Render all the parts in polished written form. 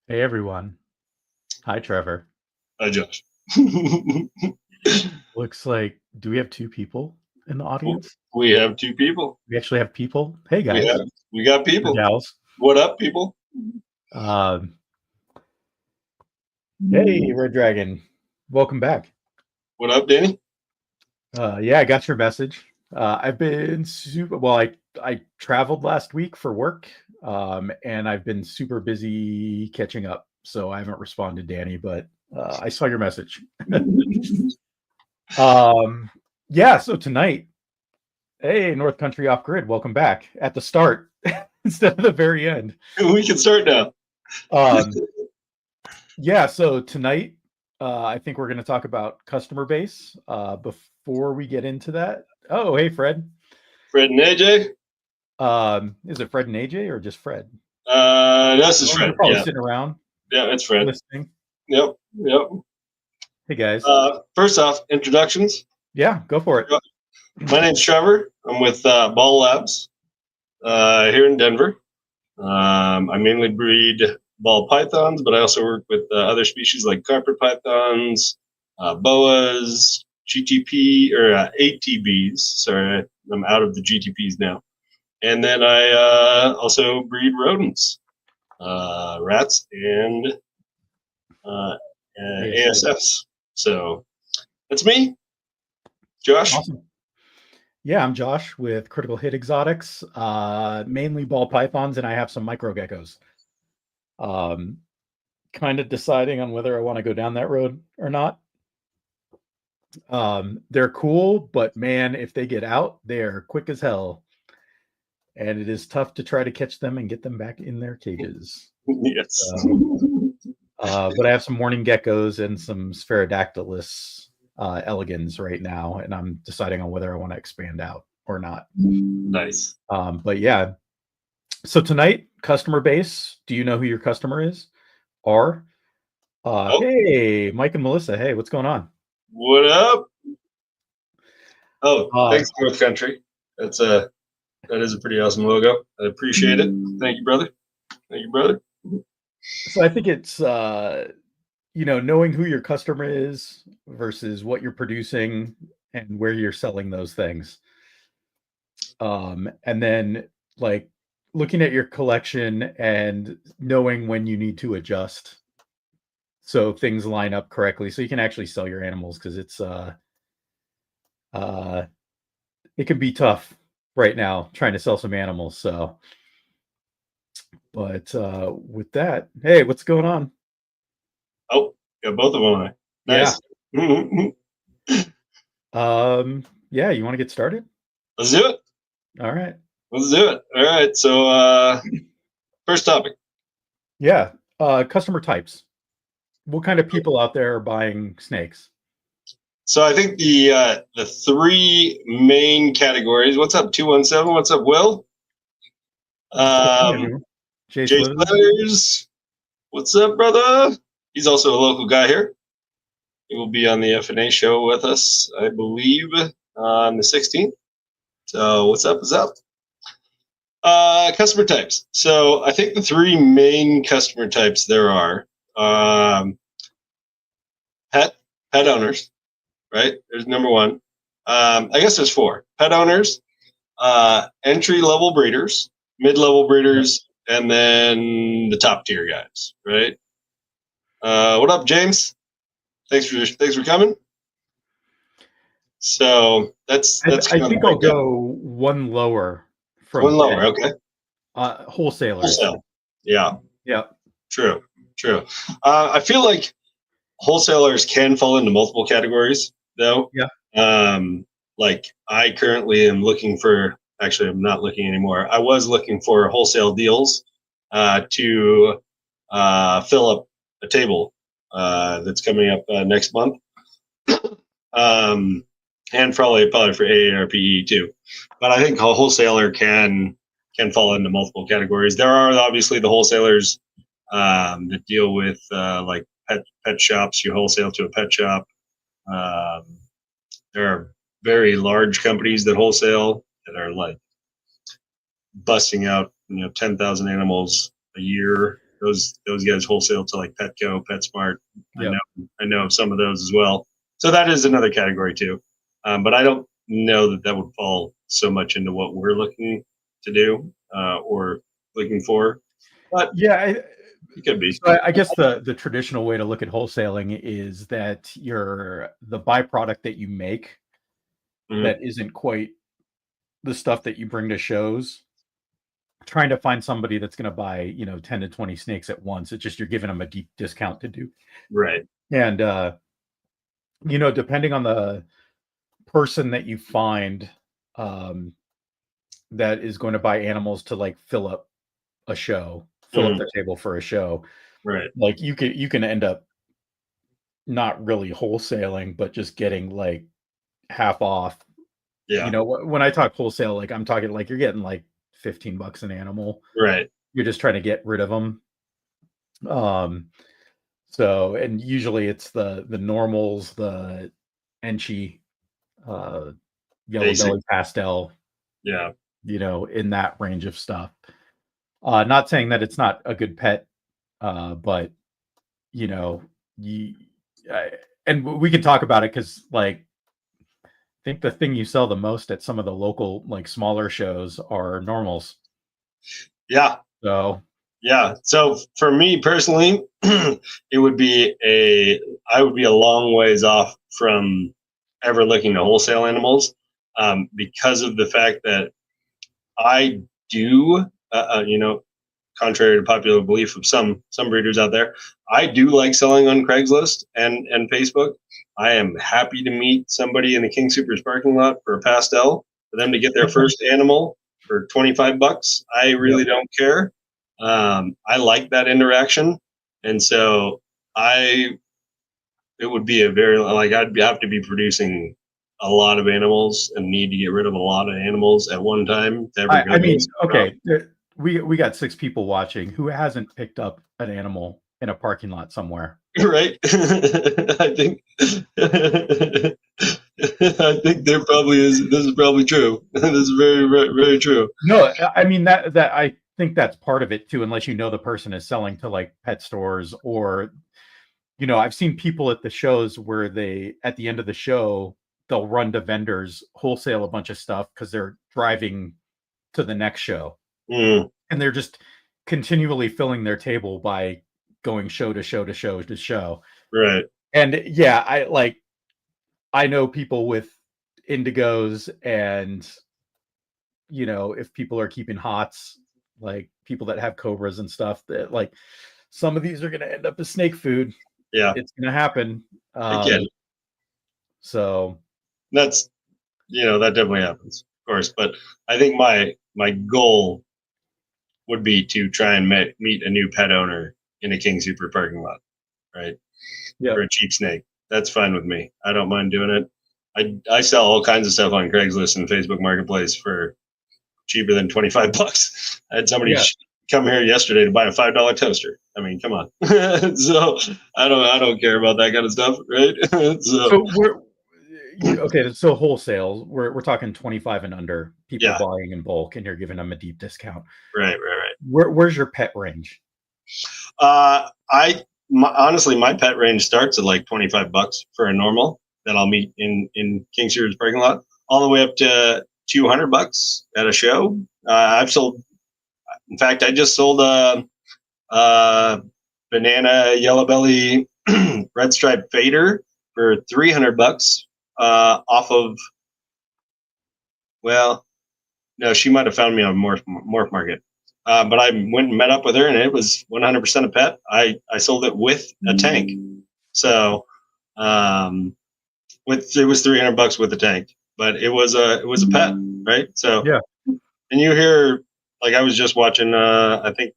Hey everyone. Hi Trevor. Hi, Josh. Looks like do we have two people in the audience? We have two people. We actually have people. Hey We guys have we got or people. gals. What up, people? Um, hey Red Dragon. Welcome back. What up, Danny? Yeah, I got your message. I've been super well, I traveled last week for work. And I've been super busy catching up. So I haven't responded, Danny, but I saw your message. um yeah, so tonight, hey, North Country Off Grid, welcome back at the start instead of the very end. We can start now. Um, yeah, so tonight, I think we're going to talk about customer base. Before we get into that, oh, hey, Fred. Fred and AJ. Is it Fred and AJ or just Fred? This is Well, they're Fred. probably Yeah, sitting around yeah, it's Fred. listening. Yep, yep. Hey, guys. First off, introductions. Yeah, go for it. My name's Trevor. I'm with Ball Labs here in Denver. I mainly breed ball pythons, but I also work with other species like carpet pythons, boas, GTP or ATBs. Sorry, I'm out of the GTPs now. And then I also breed rodents, rats, and ASA. ASFs. So that's me, Josh. Awesome. Yeah, I'm Josh with Critical Hit Exotics, mainly ball pythons, and I have some micro geckos. Um, Kind of deciding on whether I want to go down that road or not. They're cool, but man, if they get out, they're quick as hell, and it is tough to try to catch them and get them back in their cages. Yes. But I have some morning geckos and some spherodactylus elegans right now, and I'm deciding on whether I want to expand out or not. Nice. But yeah, so tonight, customer base. Do you know who your customer is? Are Oh, hey, Mike and Melissa. Hey, what's going on? what up? Oh, Uh, thanks, North Country. That is a pretty awesome logo. I appreciate it. Thank you, brother. Thank you, brother. so I think it's knowing who your customer is versus what you're producing and where you're selling those things. And then like looking at your collection and knowing when you need to adjust so things line up correctly so you can actually sell your animals because uh it can be tough right now trying to sell some animals. So but with that, hey, what's going on? Oh, got both of them on. Yeah. Nice. Let's Yeah, you want to get started? do it. All right. Let's do it. All right. So, first topic. Yeah. Customer types. What kind of people out there are buying snakes? So, I think the three main categories. What's up, 217? What's up, Will? What's going on, Um, everyone? Jay Jay Slithers? Slithers. What's up, brother? He's also a local guy here. He will be on the FNA show with us, I believe, on the 16th. So, what's up? What's up? Customer types. So I think the three main customer types there are um, pet pet owners, right? There's number one. I guess there's four: pet owners, entry level breeders, mid level Yep. breeders, and then the top tier guys, right? What up, James? Thanks for coming. So that's I kind of the think I'll breakdown. go one lower One from lower, pet. okay. Wholesalers. Wholesale, yeah, Yeah. true, true. I feel like wholesalers can fall into multiple categories though. Yeah. Like I currently am looking for, actually I'm not looking anymore. I was looking for wholesale deals to fill up a table that's coming up next month. um, and probably for AARPE too. But I think a wholesaler can fall into multiple categories. There are obviously the wholesalers that deal with like pet shops. You wholesale to a pet shop. Um, there are very large companies that wholesale that are like busting out 10,000 animals a year. those guys wholesale to like Petco, PetSmart. Yep. I know of some of those as well. So that is another category too. But I don't know that would fall so much into what we're looking to do or looking for. But Yeah, it could be. so I guess the traditional way to look at wholesaling is that the byproduct that you make that isn't quite the stuff that you bring to shows, trying to find somebody that's going to buy 10 to 20 snakes at once. It's just you're giving them a deep discount to do. Right. And depending on the person that you find, that is going to buy animals to like fill up a show, fill up the table for a show, right? Like you can end up not really wholesaling, but just getting like half off. Yeah. When I talk wholesale, like I'm talking like you're getting like $15 an animal. Right. You're just trying to get rid of them. So, and usually it's the normals, the Enchi, yellow belly pastel. Yeah. In that range of stuff. Not saying that it's not a good pet, but and we can talk about it because like I think the thing you sell the most at some of the local like smaller shows are normals. Yeah. So for me personally, it would be I would be a long ways off from ever looking to wholesale animals, because of the fact that I do, contrary to popular belief of some breeders out there, I do like selling on Craigslist and Facebook. I am happy to meet somebody in the King Soopers parking lot for a pastel, for them to get their first animal for $25. I really don't care. I like that interaction, and so it would be a very I'd have to be producing a lot of animals and need to get rid of a lot of animals at one time. Okay, we got 6 people watching. Who hasn't picked up an animal in a parking lot somewhere? Right. I think there probably is. This is probably true. This is very, very, very true. No, I mean that I think that's part of it too, unless the person is selling to like pet stores or I've seen people at the shows where they at the end of the show they'll run to vendors, wholesale a bunch of stuff because they're driving to the next show. And they're just continually filling their table by going show to show to show to show. Right. And I know people with indigos and if people are keeping hots, like people that have cobras and stuff, that like some of these are going to end up as snake food. Yeah. It's going to happen. So that's, that definitely happens, of course. But I think my goal would be to try and meet a new pet owner in a King Super parking lot, right? Yeah. For a cheap snake. That's fine with me. I don't mind doing it. I sell all kinds of stuff on Craigslist and Facebook Marketplace for cheaper than $25. I had somebody come here yesterday to buy a $5 toaster. I mean, come on. So I don't care about that kind of stuff, right? So wholesale, we're talking 25 and under people buying in bulk, and you're giving them a deep discount. Right. Where's your pet range? Honestly, my pet range starts at like $25 for a normal that I'll meet in King Sears parking lot, all the way up to $200 at a show. I've sold. In fact, I just sold a banana yellow belly red stripe fader for $300 off of. Well, no, she might have found me on Morph Market. But I went and met up with her, and it was 100% a pet. I sold it with a tank, so it was $300 with a tank, but it was a pet, right? So yeah. And you hear, like I was just watching, I think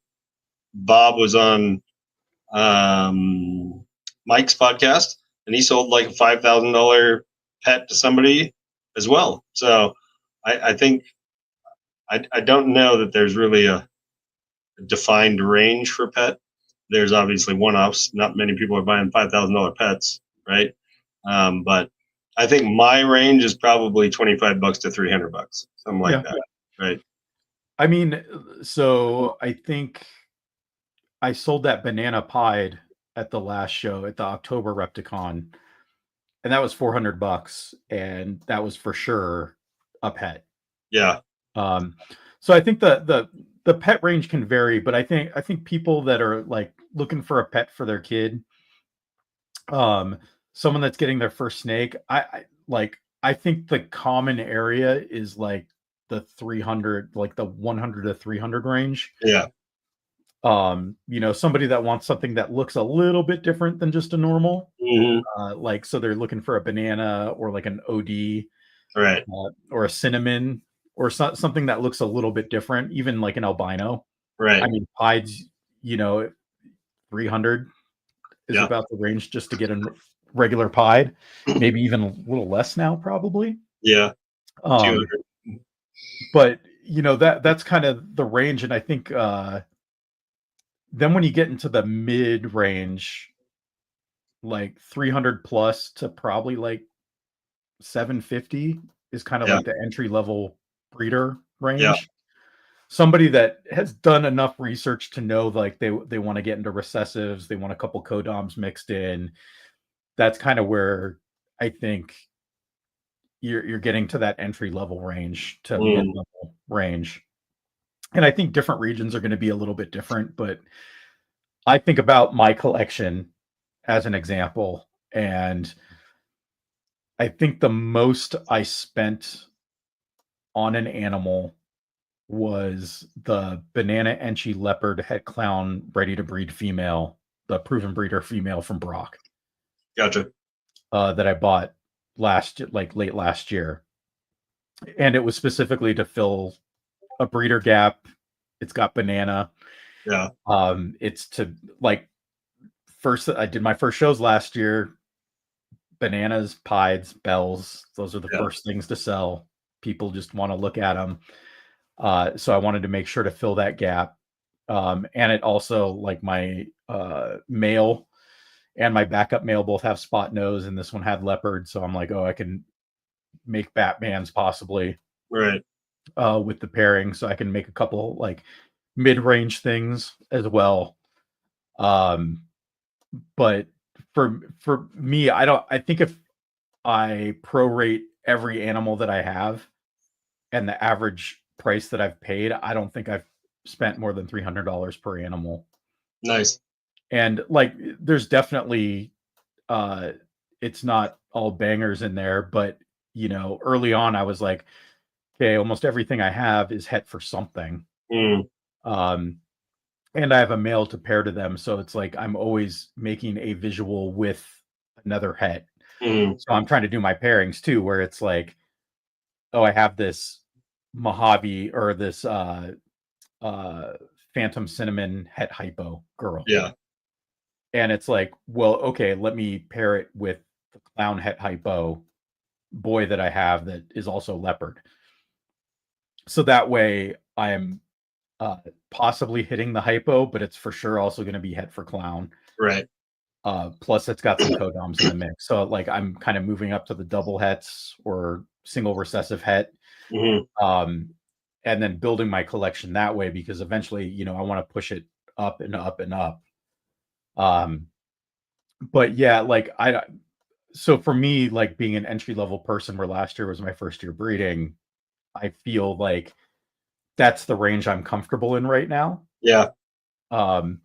Bob was on Mike's podcast, and he sold like a $5,000 pet to somebody as well. So I think I don't know that there's really a defined range for pet. There's obviously one-offs. Not many people are buying $5,000 pets, right? But I think my range is probably $25 to $300, something like that, right? I mean, so I think I sold that banana pied at the last show at the October Repticon, and that was $400, and that was for sure a pet. Yeah. Um, so I think the pet range can vary, but I think people that are like looking for a pet for their kid, um, someone that's getting their first snake, I think the common area is like the 300, like the 100 to 300 range. Yeah. Somebody that wants something that looks a little bit different than just a normal, Hmm. like so they're looking for a banana or like an OD, Right. or a cinnamon, or something that looks a little bit different, even like an albino. I Right. mean, pieds, 300 is Yeah. about the range just to get a regular pied, maybe even a little less now, probably. Yeah. Um, 200. but that's kind of the range, and I think then when you get into the mid range, like 300 plus to probably like 750 is kind of Yeah. like the entry level breeder Yeah. range. Somebody that has done enough research to know like they want to get into recessives, they want a couple codoms mixed in. That's kind of where I think you're getting to that entry level range to mid Mm. level range. And I think different regions are going to be a little bit different, but I think about my collection as an example, and I think the most I spent on an animal was the banana Enchi leopard het clown ready to breed female, the proven breeder female from Brock, Gotcha. that I bought late last year, and it was specifically to fill a breeder gap. It's got banana. Yeah. It's to like first I did my first shows last year. Bananas, pieds, bells. Those are the Yeah. first things to sell. People just want to look at them. So I wanted to make sure to fill that gap. And it also, like, my male and my backup male both have spot nose, and this one had leopard. So I'm like, oh, I can make Batmans possibly Right. with the pairing. So I can make a couple like mid-range things as well. Um, but for me, I think if I prorate every animal that I have and the average price that I've paid, I don't think I've spent more than $300 per animal. Nice. And like, there's definitely, uh, it's not all bangers in there, but early on, I was like, okay, almost everything I have is het for something. Mm. Um, and I have a male to pair to them, so it's like I'm always making a visual with another het. Mm. So I'm trying to do my pairings too, where it's like, oh, I have this Mojave or this uh Phantom Cinnamon het hypo girl. Yeah. And it's like, well, okay, let me pair it with the clown het hypo boy that I have that is also leopard. So that way I am uh possibly hitting the hypo, but it's for sure also going to be het for clown. Right. Plus it's got some codoms in the mix. So like I'm kind of moving up to the double hets or single recessive het. Hmm. Um and then building my collection that way, because eventually, I want to push it up and up and up. Um but yeah, like so for me, like being an entry level person where last year was my first year breeding, I feel like that's the range I'm comfortable in right now. Yeah. Um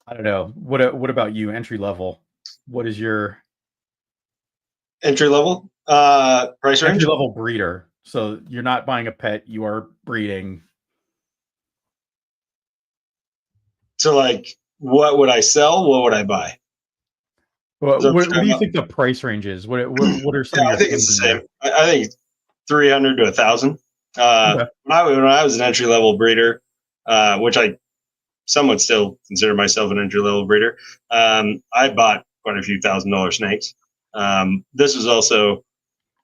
I don't know. What about you, entry level? What is your Entry level. Price entry range. level breeder? So you're not buying a pet, you are breeding. So like, what would I sell? What would I buy? So What do you think the price range is? What are some yeah, of I your think things it's in the same. there? I think 300 to 1,000. Okay. When I was an entry level breeder, which I somewhat still consider myself an entry level breeder, I bought quite a few $1,000 snakes. This was also,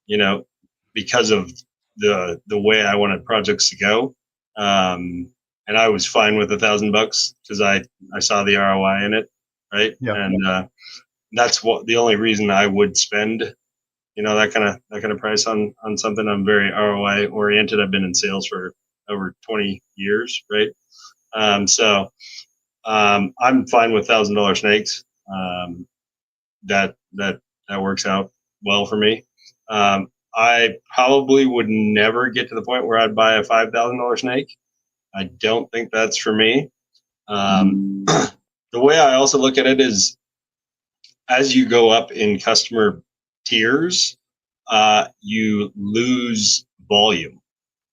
you know, because of the way I wanted projects to go, and I was fine with $1,000 because I saw the ROI in it, right? Yeah. And that's what the only reason I would spend that kind of price on something. I'm very ROI oriented. I've been in sales for over 20 years, right? So I'm fine with $1,000 snakes. That works out well for me. I probably would never get to the point where I'd buy a $5,000 snake. I don't think that's for me. The way I also look at it is, as you go up in customer tiers, you lose volume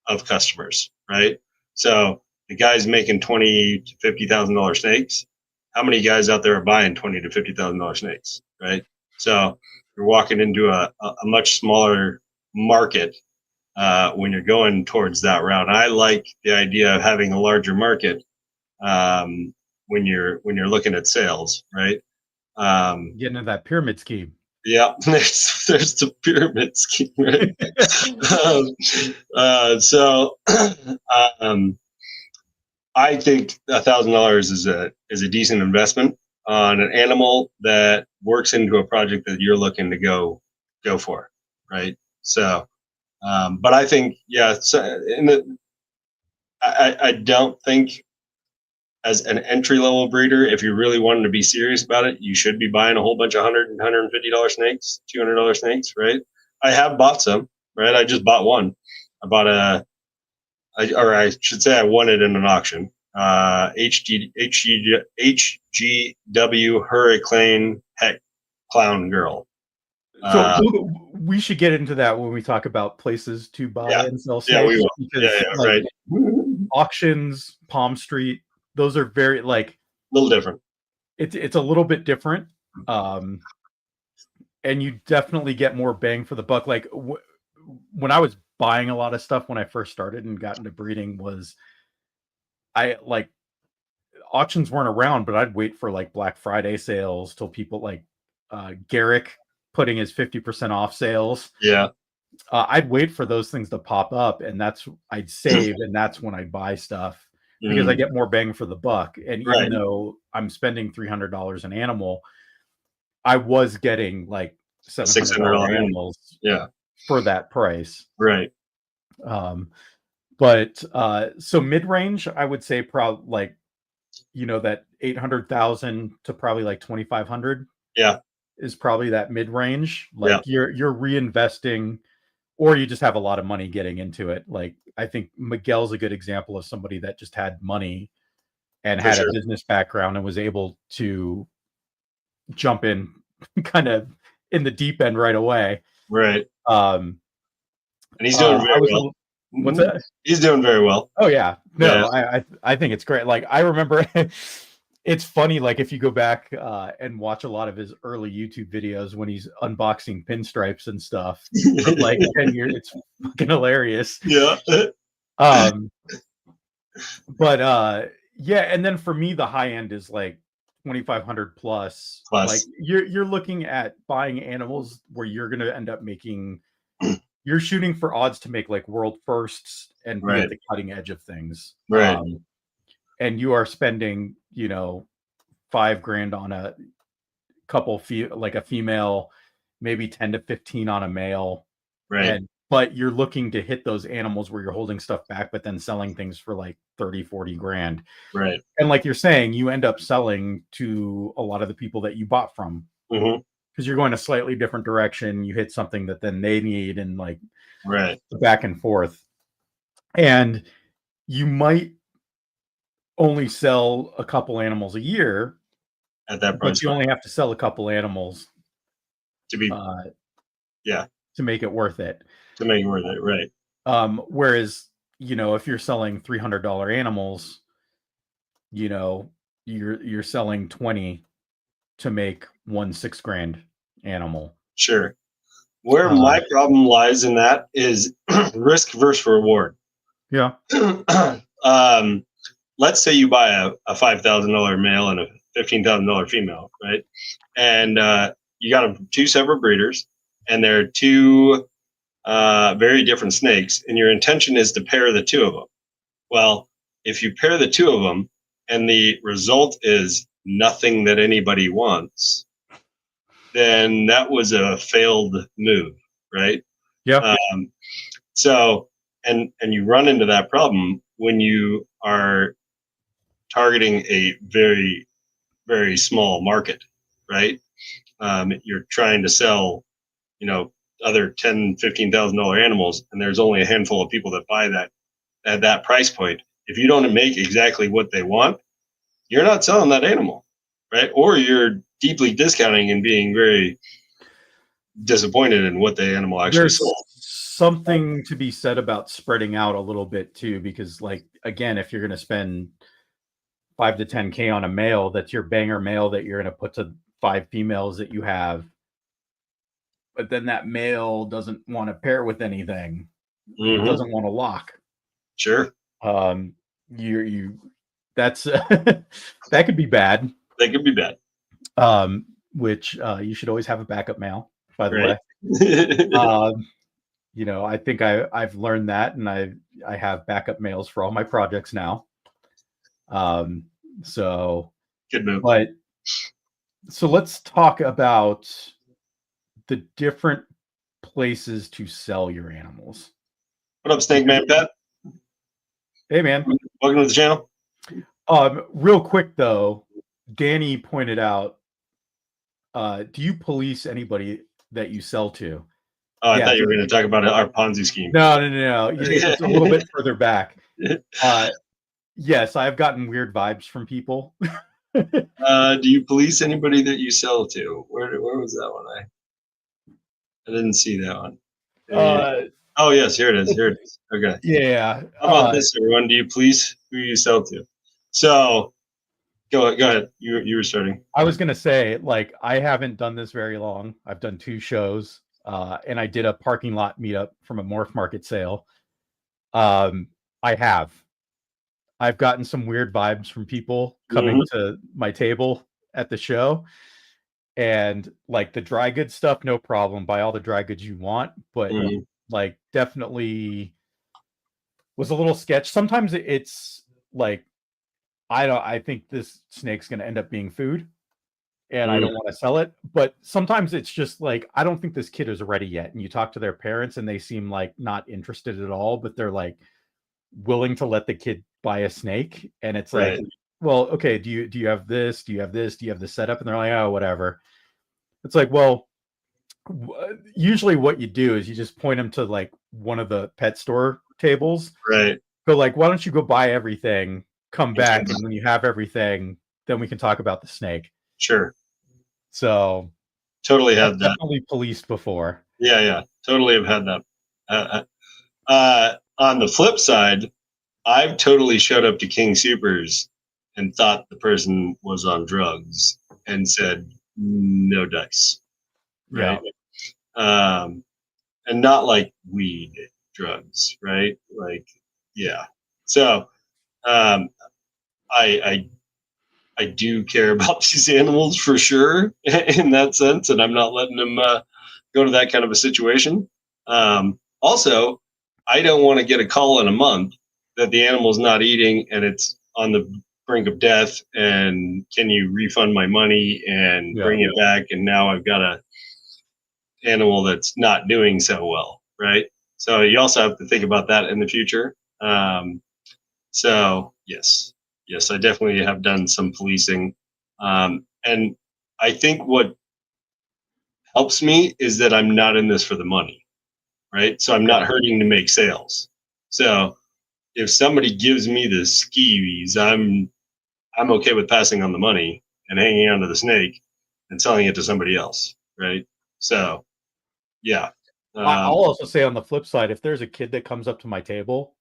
of customers, right? So the guys making $20,000 to $50,000 snakes, how many guys out there are buying $20,000 to $50,000 snakes, right? So you're walking into a much smaller market when you're going towards that route. And I like the idea of having a larger market when you're looking at sales, right? Getting into that pyramid scheme. Yeah, there's the pyramid scheme, right? So I think $1,000 is a decent investment on an animal that works into a project that you're looking to go for, right? So, but I think, yeah, so I don't think, as an entry level breeder, if you really wanted to be serious about it, you should be buying a whole bunch of $100 and $150 snakes, $200 snakes, right? I have bought some, right? I just bought one. I bought or I should say I won it in an auction. HGW Hurricane Heck Clown Girl. So we should get into that when we talk about places to buy and sell snakes. Yeah, we will. Because right. Auctions, Palm Street, those are very a little different. It's a little bit different, and you definitely get more bang for the buck. Like when I was buying a lot of stuff when I first started and got into breeding, auctions weren't around, but I'd wait for Black Friday sales till people Garrick putting his 50% off sales. Yeah. I'd wait for those things to pop up, and I'd save, and that's when I'd buy stuff because I get more bang for the buck. And even though I'm spending $300 an animal, I was getting $600 animals for that price. Right. But so mid-range, I would say probably that 800,000 to probably 2,500. Yeah. Is probably that mid-range. You're reinvesting, or you just have a lot of money getting into it. I think Miguel's a good example of somebody that just had money and had a business background and was able to jump in kind of in the deep end right away. Right. And he's doing very well. What's that? He's doing very well. Oh yeah. No, yeah. I think it's great. I remember it's funny, if you go back and watch a lot of his early YouTube videos when he's unboxing pinstripes and stuff from 10 years, it's fucking hilarious. Yeah. But yeah, and then for me, the high end is 2,500 plus. You're looking at buying animals where you're going to end up making, you're shooting for odds to make world firsts and be at the cutting edge of things. Right. And you are spending, $5,000 on a couple, a female, maybe 10 to 15 on a male. Right. But you're looking to hit those animals where you're holding stuff back, but then selling things for 30, 40 grand. Right. And like you're saying, you end up selling to a lot of the people that you bought from. Because you're going a slightly different direction. You hit something that then they need, and the back and forth. And you might only sell a couple animals a year at that price, but you only have to sell a couple animals to be to make it worth it. Right. Whereas if you're selling $300 animals, you're selling 20 to make one $6,000 animal. Sure. Where my problem lies in that is risk versus reward. Yeah. Let's say you buy a $5,000 male and a $15,000 female, right? And you got two separate breeders, and they're two very different snakes, and your intention is to pair the two of them. Well, if you pair the two of them and the result is nothing that anybody wants, then that was a failed move, right? Yeah. So, and you run into that problem when you are targeting a very, very small market, right? You're trying to sell, other $10,000-$15,000 animals, and there's only a handful of people that buy that at that price point. If you don't make exactly what they want, you're not selling that animal, right? Or you're deeply discounting and being very disappointed in what the animal actually sold. Something to be said about spreading out a little bit too, because like, again, if you're going to spend 5 to 10K on a male, that's your banger male that you're going to put to 5 females that you have. But then that male doesn't want to pair with anything. Mm-hmm. Doesn't want to lock. Sure. That's that could be bad. That could be bad. Which you should always have a backup male, by the Right. way. I think I've learned that, and I have backup males for all my projects now. So good move. But so let's talk about the different places to sell your animals. What up, Snake Man Pet? Hey, man. Welcome to the channel. Real quick though, Danny pointed out, do you police anybody that you sell to? Oh, I thought you were going to talk about our Ponzi scheme. No. It's a little bit further back. Yes, I've gotten weird vibes from people. Do you police anybody that you sell to? Where was that one? I didn't see that one. Oh, yes, here it is. Okay. Yeah. How about this, everyone? Do you police who you sell to? So, go ahead. You were starting. I was going to say, like, I haven't done this very long. I've done 2 shows, and I did a parking lot meetup from a morph market sale. I've gotten some weird vibes from people coming to my table at the show. And like the dry goods stuff, no problem. Buy all the dry goods you want, but like definitely was a little sketch. Sometimes it's like, I think this snake's going to end up being food and I don't want to sell it. But sometimes it's just like, I don't think this kid is ready yet. And you talk to their parents and they seem like not interested at all, but they're like willing to let the kid buy a snake. And it's like, well, okay, do you have this? Do you have this? Do you have the setup? And they're like, oh, whatever. It's like, well, usually what you do is you just point them to like one of the pet store tables. Right. Go like, why don't you go buy everything, come back, and when you have everything, then we can talk about the snake. Sure. So totally had that. Definitely policed before. Yeah. Totally have had that. On the flip side, I've totally showed up to King Supers and thought the person was on drugs and said, no dice. Right. Yeah. And not like weed drugs, right? Like, yeah. So, I do care about these animals for sure in that sense, and I'm not letting them go to that kind of a situation. Also, I don't want to get a call in a month that the animal's not eating and it's on the brink of death, and can you refund my money and bring it back? And now I've got a animal that's not doing so well, right? So you also have to think about that in the future. So yes, I definitely have done some policing. And I think what helps me is that I'm not in this for the money, right? So I'm not hurting to make sales. So if somebody gives me the skeevies, I'm okay with passing on the money and hanging on to the snake and selling it to somebody else, right? So, yeah. I'll also say on the flip side, if there's a kid that comes up to my table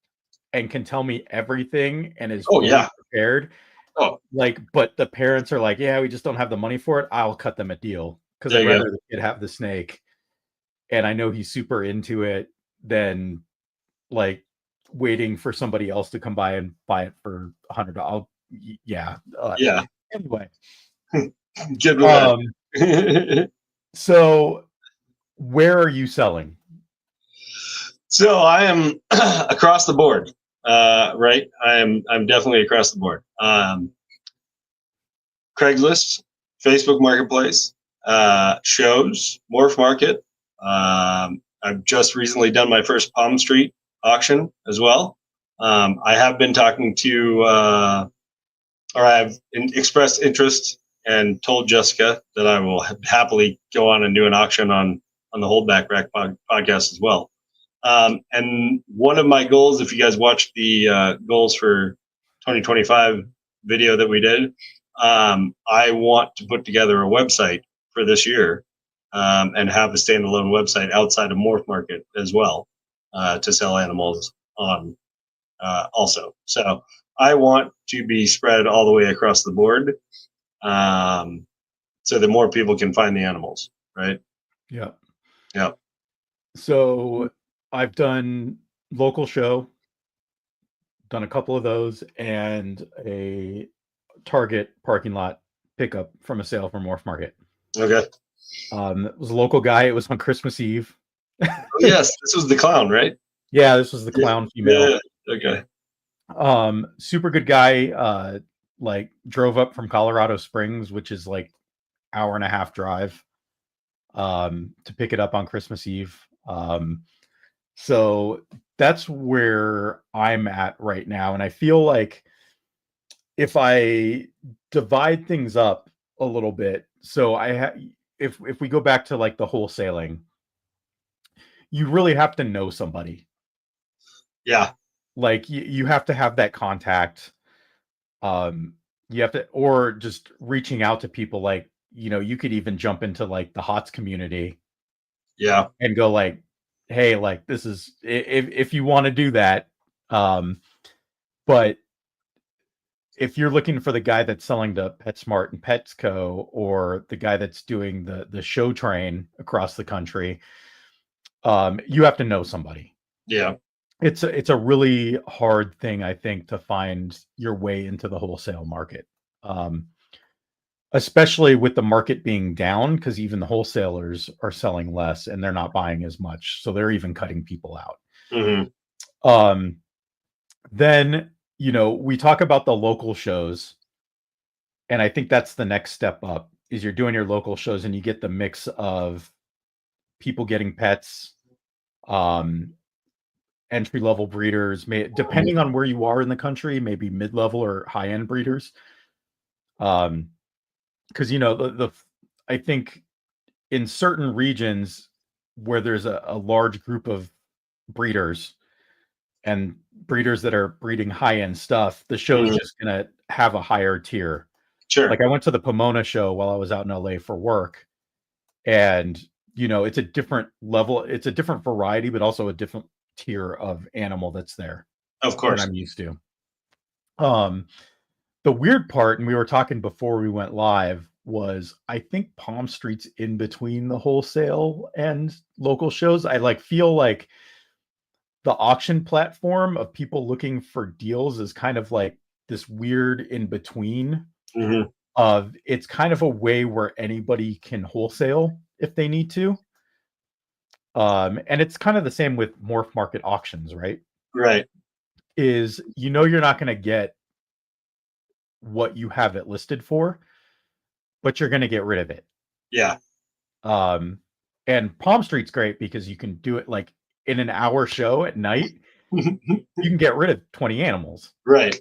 and can tell me everything and is prepared, but the parents are like, yeah, we just don't have the money for it, I'll cut them a deal because I'd rather the kid have the snake and I know he's super into it than like waiting for somebody else to come by and buy it for $100. Anyway, good. So where are you selling? So I am across the board, right? I'm definitely across the board. Craigslist, Facebook Marketplace, shows, Morph Market. I've just recently done my first Palm Street auction as well. I have been talking to or I've expressed interest and told Jessica that I will happily go on and do an auction on the Holdback Rack podcast as well. And one of my goals, if you guys watched the goals for 2025 video that we did, I want to put together a website for this year and have a standalone website outside of Morph Market as well to sell animals on also. So I want to be spread all the way across the board so that more people can find the animals, right? Yeah. Yeah. So I've done local show, done a couple of those, and a Target parking lot pickup from a sale from Morph Market. Okay. It was a local guy. It was on Christmas Eve. Oh, yes, this was the clown, right? Yeah, this was the clown female. Yeah. Okay. Super good guy. Like drove up from Colorado Springs, which is like hour and a half drive, to pick it up on Christmas Eve. So that's where I'm at right now, and I feel like if I divide things up a little bit, so if we go back to like the wholesaling, you really have to know somebody. Yeah. Like you have to have that contact. You have to, or just reaching out to people. Like, you could even jump into like the HOTS community. Yeah. And go like, hey, like this is, if you want to do that. But if you're looking for the guy that's selling to PetSmart and Petco, or the guy that's doing the show train across the country, you have to know somebody. Yeah. It's a really hard thing, I think, to find your way into the wholesale market, especially with the market being down, because even the wholesalers are selling less and they're not buying as much, so they're even cutting people out. Mm-hmm. Then we talk about the local shows, and I think that's the next step up, is you're doing your local shows and you get the mix of people getting pets, entry level breeders, depending on where you are in the country, maybe mid level or high end breeders. Because I think in certain regions where there's a large group of breeders and breeders that are breeding high end stuff, the show is just gonna have a higher tier. Sure. Like I went to the Pomona show while I was out in LA for work, and it's a different level, it's a different variety, but also a different tier of animal that's there Of that course. I'm used to. The weird part, and we were talking before we went live, was I think Palm Street's in between the wholesale and local shows. I feel like the auction platform of people looking for deals is kind of like this weird in between. Mm-hmm. Of it's kind of a way where anybody can wholesale if they need to. And it's kind of the same with Morph Market auctions, right? Right. Is you're not going to get what you have it listed for, but you're going to get rid of it. Yeah. And Palm Street's great because you can do it like in an hour show at night. You can get rid of 20 animals. Right.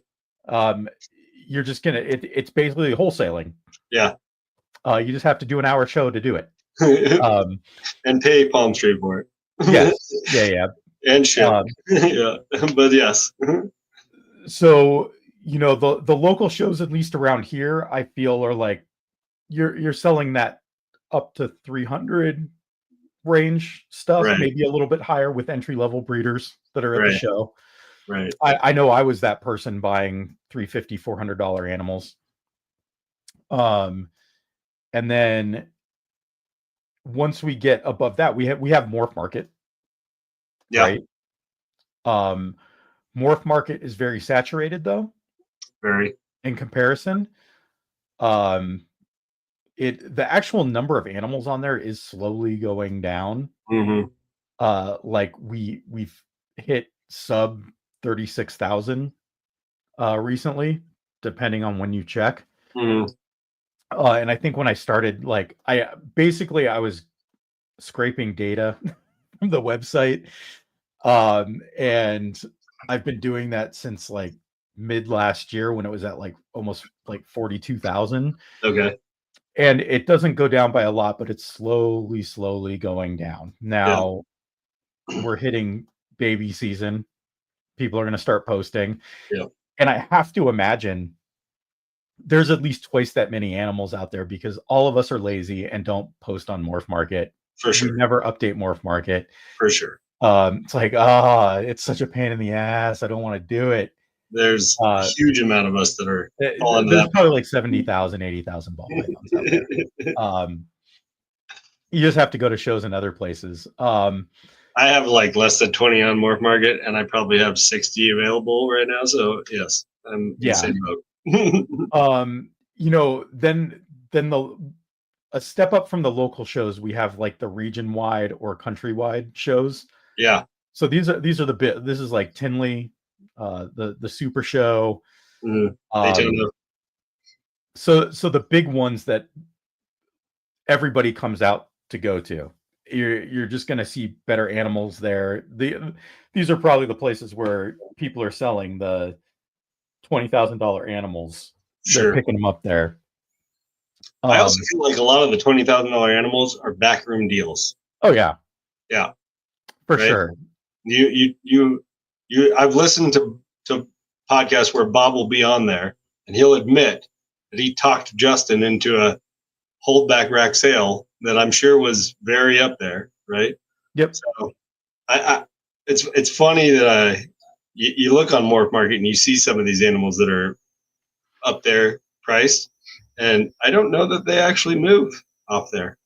You're just gonna it's basically wholesaling. Yeah. You just have to do an hour show to do it. And pay Palm Street for it. Yes. Yeah. And ship. Yeah. But yes. So the local shows, at least around here, I feel are like you're selling that up to 300 range stuff, Right. maybe a little bit higher with entry level breeders that are at the show. Right. I know I was that person buying $350, $400 animals. And then once we get above that, we have Morph Market. Yeah. Right. Morph Market is very saturated though. Very. In comparison. The actual number of animals on there is slowly going down. Mm-hmm. Like we've hit sub 36,000 recently, depending on when you check. Mm-hmm. And I think when I started, like I was scraping data from the website, and I've been doing that since like mid last year when it was at like almost like 42,000. Okay. And it doesn't go down by a lot, but it's slowly going down. Now we're hitting baby season. People are going to start posting. Yeah. And I have to imagine there's at least twice that many animals out there because all of us are lazy and don't post on Morph Market. For sure. We never update Morph Market. For sure. It's like, it's such a pain in the ass. I don't want to do it. There's a huge amount of us that are falling into there's that. probably like 70,000, 80,000 ball pythons out there. You just have to go to shows in other places. I have like less than 20 on Morph Market, and I probably have 60 available right now. So yes, I'm in the same boat. Then a step up from the local shows, we have like the region wide or countrywide shows. Yeah. So these are this is like Tinley, the Super Show. So the big ones that everybody comes out to go to. You're just going to see better animals there. These are probably the places where people are selling the $20,000 animals. Sure. They're picking them up there. I also feel like a lot of the $20,000 animals are backroom deals. Oh yeah, for sure. I've listened to podcasts where Bob will be on there, and he'll admit that he talked Justin into a holdback rack sale that I'm sure was very up there, right? Yep. So it's funny that you look on Morph Market and you see some of these animals that are up there priced, and I don't know that they actually move off there.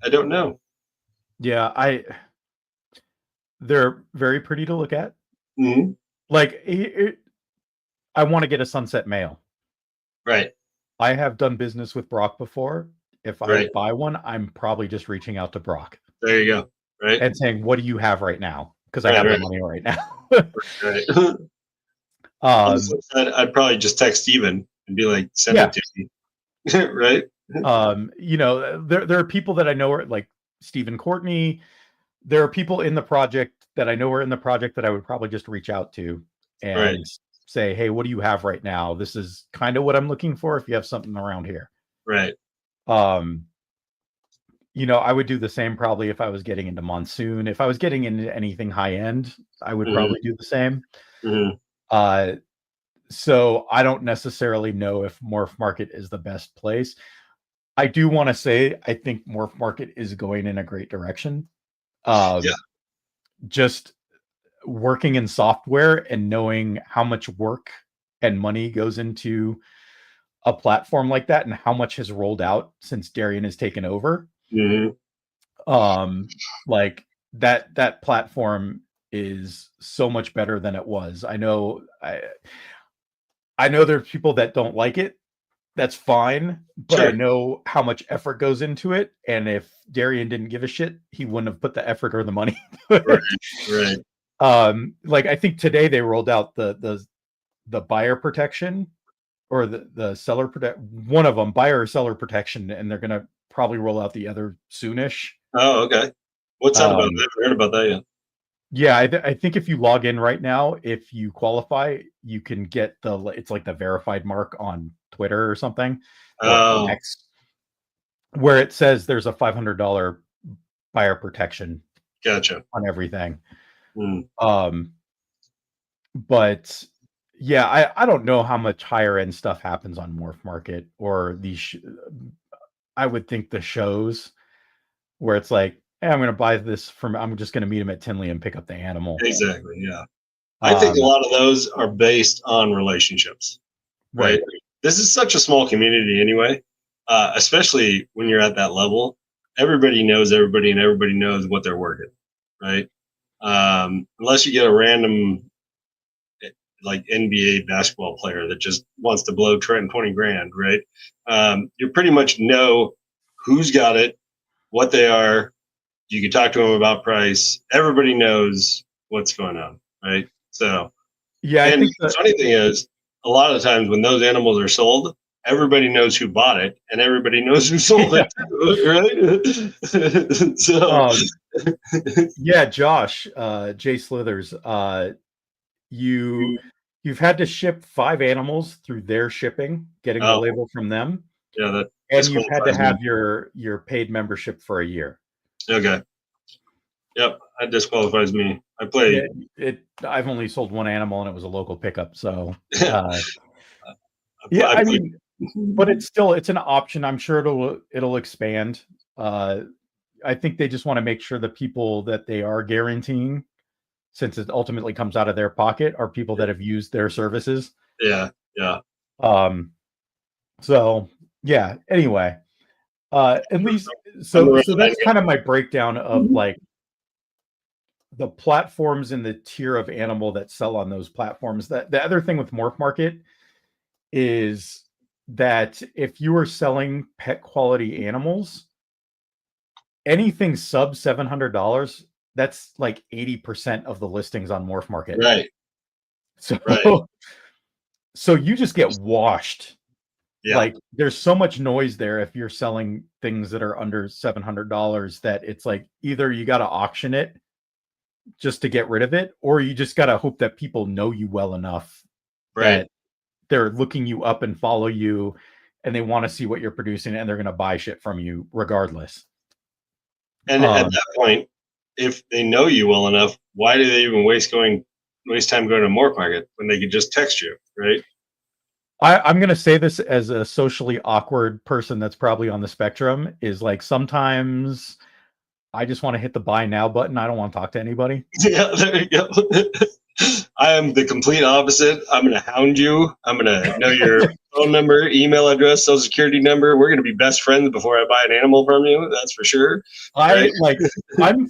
I don't know. Yeah, they're very pretty to look at. Mm-hmm. Like I want to get a sunset male. Right. I have done business with Brock before. If I buy one, I'm probably just reaching out to Brock. There you go. Right. And saying, what do you have right now? Because I have the money right now. I'd probably just text Steven and be like, send it to me. Right. There are people that I know are like Stephen Courtney. There are people in the project that I know are in the project that I would probably just reach out to and say, hey, what do you have right now? This is kind of what I'm looking for if you have something around here. Right. I would do the same probably if I was getting into monsoon. If I was getting into anything high end, I would probably do the same. Mm-hmm. So I don't necessarily know if Morph Market is the best place. I do want to say I think Morph Market is going in a great direction. Just working in software and knowing how much work and money goes into a platform like that and how much has rolled out since Darian has taken over. Mm-hmm. Like that platform is so much better than it was. I know there's people that don't like it. That's fine, but I know how much effort goes into it, and if Darian didn't give a shit, he wouldn't have put the effort or the money into it. Right. Like I think today they rolled out the buyer protection or the seller protect, one of them, buyer or seller protection, and they're gonna probably roll out the other soonish. Oh, okay. What's that about? I haven't heard about that yet. Yeah, I think if you log in right now, if you qualify, you can get it's like the verified mark on Twitter or something. Or X, where it says there's a $500 buyer protection. Gotcha. On everything. But yeah, I don't know how much higher end stuff happens on Morph Market or these. I would think the shows where it's like, hey, I'm going to buy this I'm just going to meet him at Tinley and pick up the animal. Exactly. Yeah. I think a lot of those are based on relationships, right? This is such a small community anyway, especially when you're at that level. Everybody knows everybody and everybody knows what they're working, right? Unless you get a random like NBA basketball player that just wants to blow Trent 20 grand, right? You pretty much know who's got it, what they are. You can talk to them about price. Everybody knows what's going on, right? So, yeah. And the funny thing is, a lot of times when those animals are sold, everybody knows who bought it, and everybody knows who sold it, right? So, yeah, Josh, Jay Slithers, you you've had to ship 5 animals through their shipping, getting the Oh, label from them, yeah, that and you've had to disqualifies me. have your paid membership for a year. Okay. Yep, that disqualifies me. I play. I've only sold 1 animal, and it was a local pickup. So, I yeah, I play. mean, but it's an option. I'm sure it'll expand. I think they just want to make sure the people that they are guaranteeing, since it ultimately comes out of their pocket, are people that have used their services. Yeah, yeah. So yeah. Anyway, at least I'm the so that's kind of my breakdown of right. like the platforms in the tier of animal that sell on those platforms. That the other thing with Morph Market is that if you are selling pet quality animals, anything sub $700, that's like 80% of the listings on Morph Market. Right, So right. so you just get washed. Yeah, Like there's so much noise there if you're selling things that are under $700 that it's like either you got to auction it just to get rid of it, or you just got to hope that people know you well enough right. that they're looking you up and follow you and they want to see what you're producing and they're going to buy shit from you regardless. And at that point, if they know you well enough, why do they even waste time going to Morph Market when they could just text you, right? I'm going to say this as a socially awkward person that's probably on the spectrum, is like sometimes I just want to hit the buy now button. I don't want to talk to anybody. Yeah, there you go. I am the complete opposite. I'm going to hound you. I'm going to know your phone number, email address, social security number. We're going to be best friends before I buy an animal from you. That's for sure. Right? I'm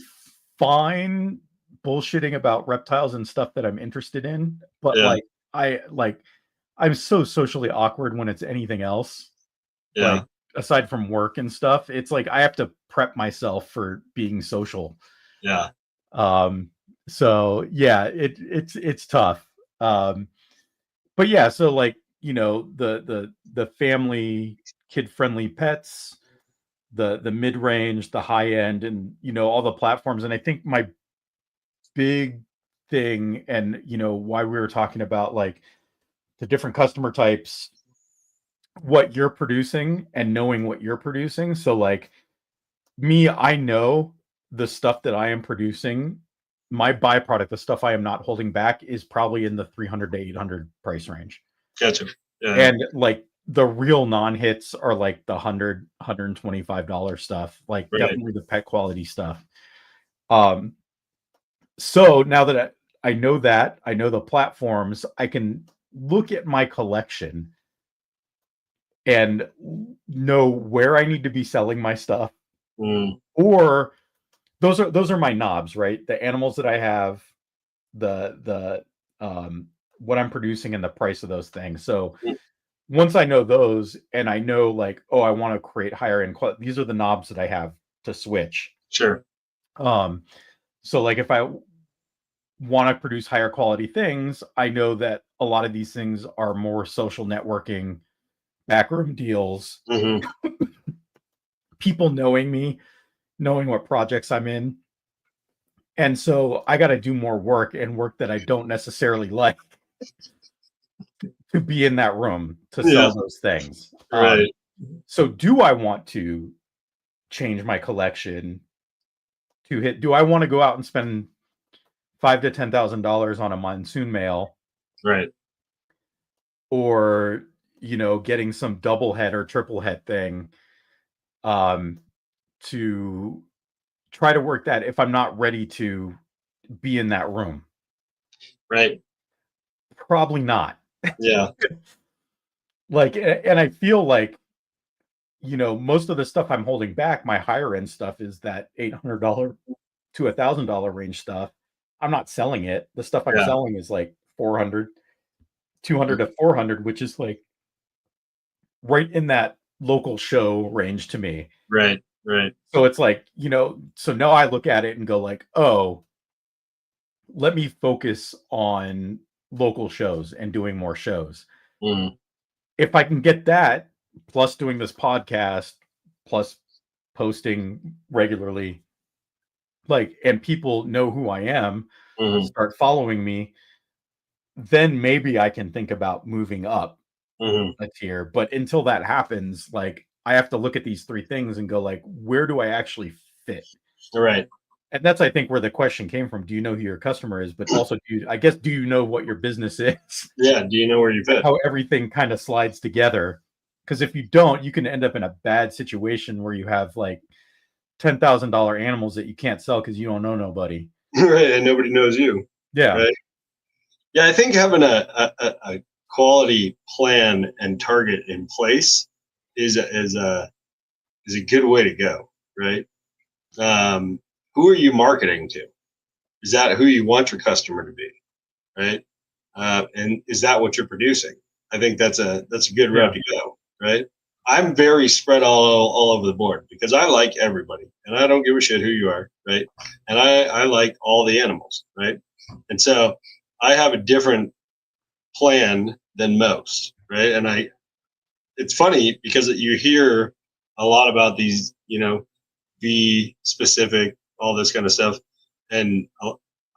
fine bullshitting about reptiles and stuff that I'm interested in, but Yeah, I'm so socially awkward when it's anything else. yeah, Like aside from work and stuff, it's like I have to prep myself for being social. yeah. Um, so yeah, it's tough. Um, but yeah, so like, the family kid friendly pets, the mid range, the high end, and all the platforms. And I think my big thing, and why we were talking about like the different customer types, what you're producing and knowing what you're producing. So like me, I know the stuff that I am producing, my byproduct, the stuff I am not holding back, is probably in the 300 to 800 price range. Gotcha. Yeah, And like the real non-hits are like the $125 stuff, like right. definitely the pet quality stuff. Um, so now that I know that, I know the platforms, I can look at my collection and know where I need to be selling my stuff, Mm, or those are my knobs, right? The animals that I have, the what I'm producing and the price of those things. So mm, once I know those and I know like, oh, I want to create higher end quality, these are the knobs that I have to switch. sure. Um, so like if I want to produce higher quality things, I know that a lot of these things are more social networking, backroom deals, Hmm. people knowing me, knowing what projects I'm in. And so I got to do more work, and work that I don't necessarily like, to be in that room to Yeah, sell those things. right. So do I want to change my collection to hit? Do I want to go out and spend $5,000 to $10,000 on a monsoon male, Right. or getting some double head or triple head thing, um, to try to work that if I'm not ready to be in that room? Right. Probably not. Yeah. Like, and I feel like most of the stuff I'm holding back, my higher end stuff, is that $800 to $1,000 range stuff. I'm not selling it. The stuff I'm Yeah. selling is like 400, 200 to 400, which is like right in that local show range to me. Right. Right. So it's like, so now I look at it and go like, oh, let me focus on local shows and doing more shows. Mm, If I can get that, plus doing this podcast, plus posting regularly, like, and people know who I am, hmm. start following me, then maybe I can think about moving up Mhm. a tier. But until that happens, like I have to look at these three things and go like, where do I actually fit? Right. And that's I think where the question came from. Do you know who your customer is? But also, do you know what your business is? Yeah. Do you know where you And fit? how everything kind of slides together. Because if you don't, you can end up in a bad situation where you have like $10,000 animals that you can't sell because you don't know nobody. Right. And nobody knows you. Yeah. Right. Yeah. I think having a quality plan and target in place is a good way to go. Right. Who are you marketing to? Is that who you want your customer to be? Right. And is that what you're producing? I think that's a good route Yeah. to go, right? I'm very spread all over the board because I like everybody and I don't give a shit who you are, right? And I like all the animals, right? And so I have a different plan than most, right? And it's funny because you hear a lot about these, be specific, all this kind of stuff, and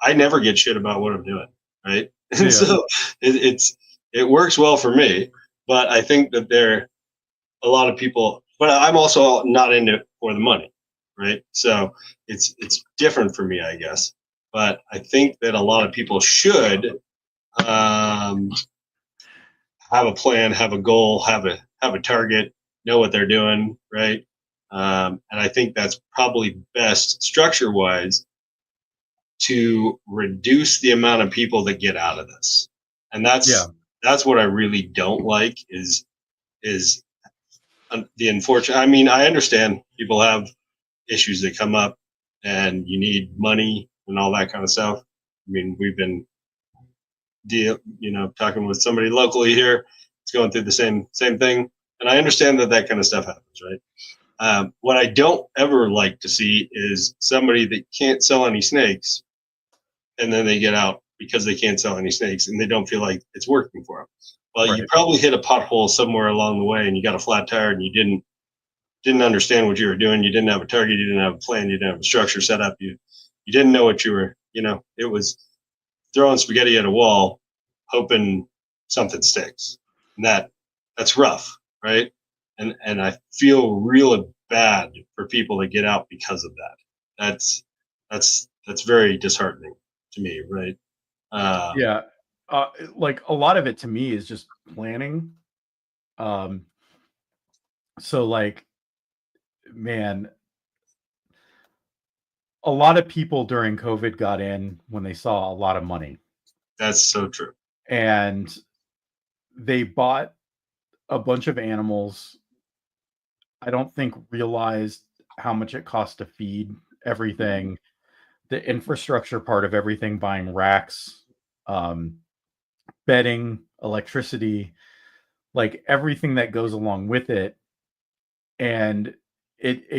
I never get shit about what I'm doing, right? And Yeah. so it works well for me, but I think that there a lot of people, but I'm also not in it for the money, right? So it's different for me, I guess. But I think that a lot of people should um, have a plan, have a goal, have a target, know what they're doing, right? And I think that's probably best structure wise to reduce the amount of people that get out of this. And Yeah. that's what I really don't like is the unfortunate. I mean, I understand people have issues that come up, and you need money and all that kind of stuff. I mean, we've been talking with somebody locally here. It's going through the same thing, and I understand that kind of stuff happens, right? What I don't ever like to see is somebody that can't sell any snakes, and then they get out because they can't sell any snakes, and they don't feel like it's working for them. Well, you Right. probably hit a pothole somewhere along the way, and you got a flat tire, and you didn't understand what you were doing. You didn't have a target. You didn't have a plan. You didn't have a structure set up. You didn't know what you were. It was throwing spaghetti at a wall, hoping something sticks. And that's rough, right? And I feel really bad for people that get out because of that. That's very disheartening to me, right? Um, Yeah. Like a lot of it to me is just planning. Um, so like, man, a lot of people during COVID got in when they saw a lot of money that's so true. and they bought a bunch of animals. I don't think realized how much it cost to feed everything, the infrastructure part of everything, buying racks, um, bedding, electricity, like everything that goes along with it. And it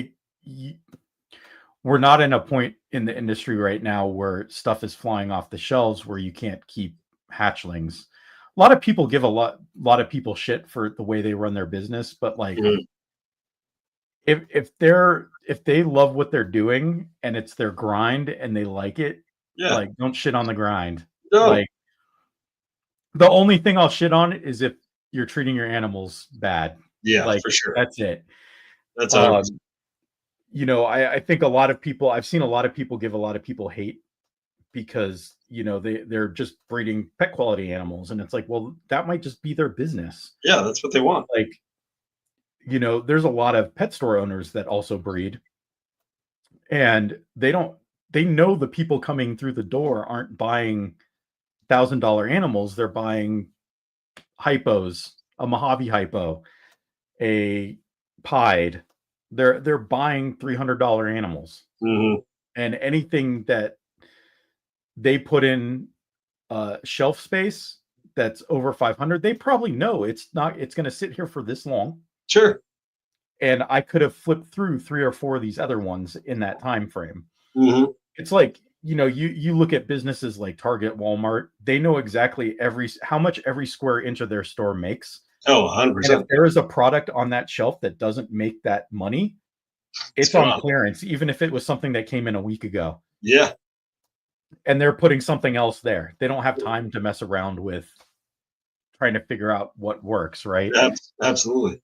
we're not in a point in the industry right now where stuff is flying off the shelves where you can't keep hatchlings. A lot of people give a lot of people shit for the way they run their business, but like Mhm. if they love what they're doing and it's their grind and they like it, Yeah. like don't shit on the grind. No. Like the only thing I'll shit on is if you're treating your animals bad. Yeah, Like for sure. that's it. That's 100%. Um, I think I've seen a lot of people give a lot of people hate because they're just breeding pet quality animals, and it's like, well, that might just be their business. Yeah, that's what they want. Like, there's a lot of pet store owners that also breed, and they know the people coming through the door aren't buying $1,000 animals. They're buying hypos, a Mojave hypo, a pied. They're buying $300 animals, Hmm. and anything that they put in shelf space that's over 500, they probably know it's going to sit here for this long, Sure. and I could have flipped through 3 or 4 of these other ones in that time frame. Hmm. It's like, you look at businesses like Target, Walmart, they know exactly how much every square inch of their store makes. Oh, And if 100%. there is a product on that shelf that doesn't make that money, It's it's on gone. clearance, even if it was something that came in a week ago. Yeah. and they're putting something else there. They don't have time to mess around with trying to figure out what works, right? Absolutely.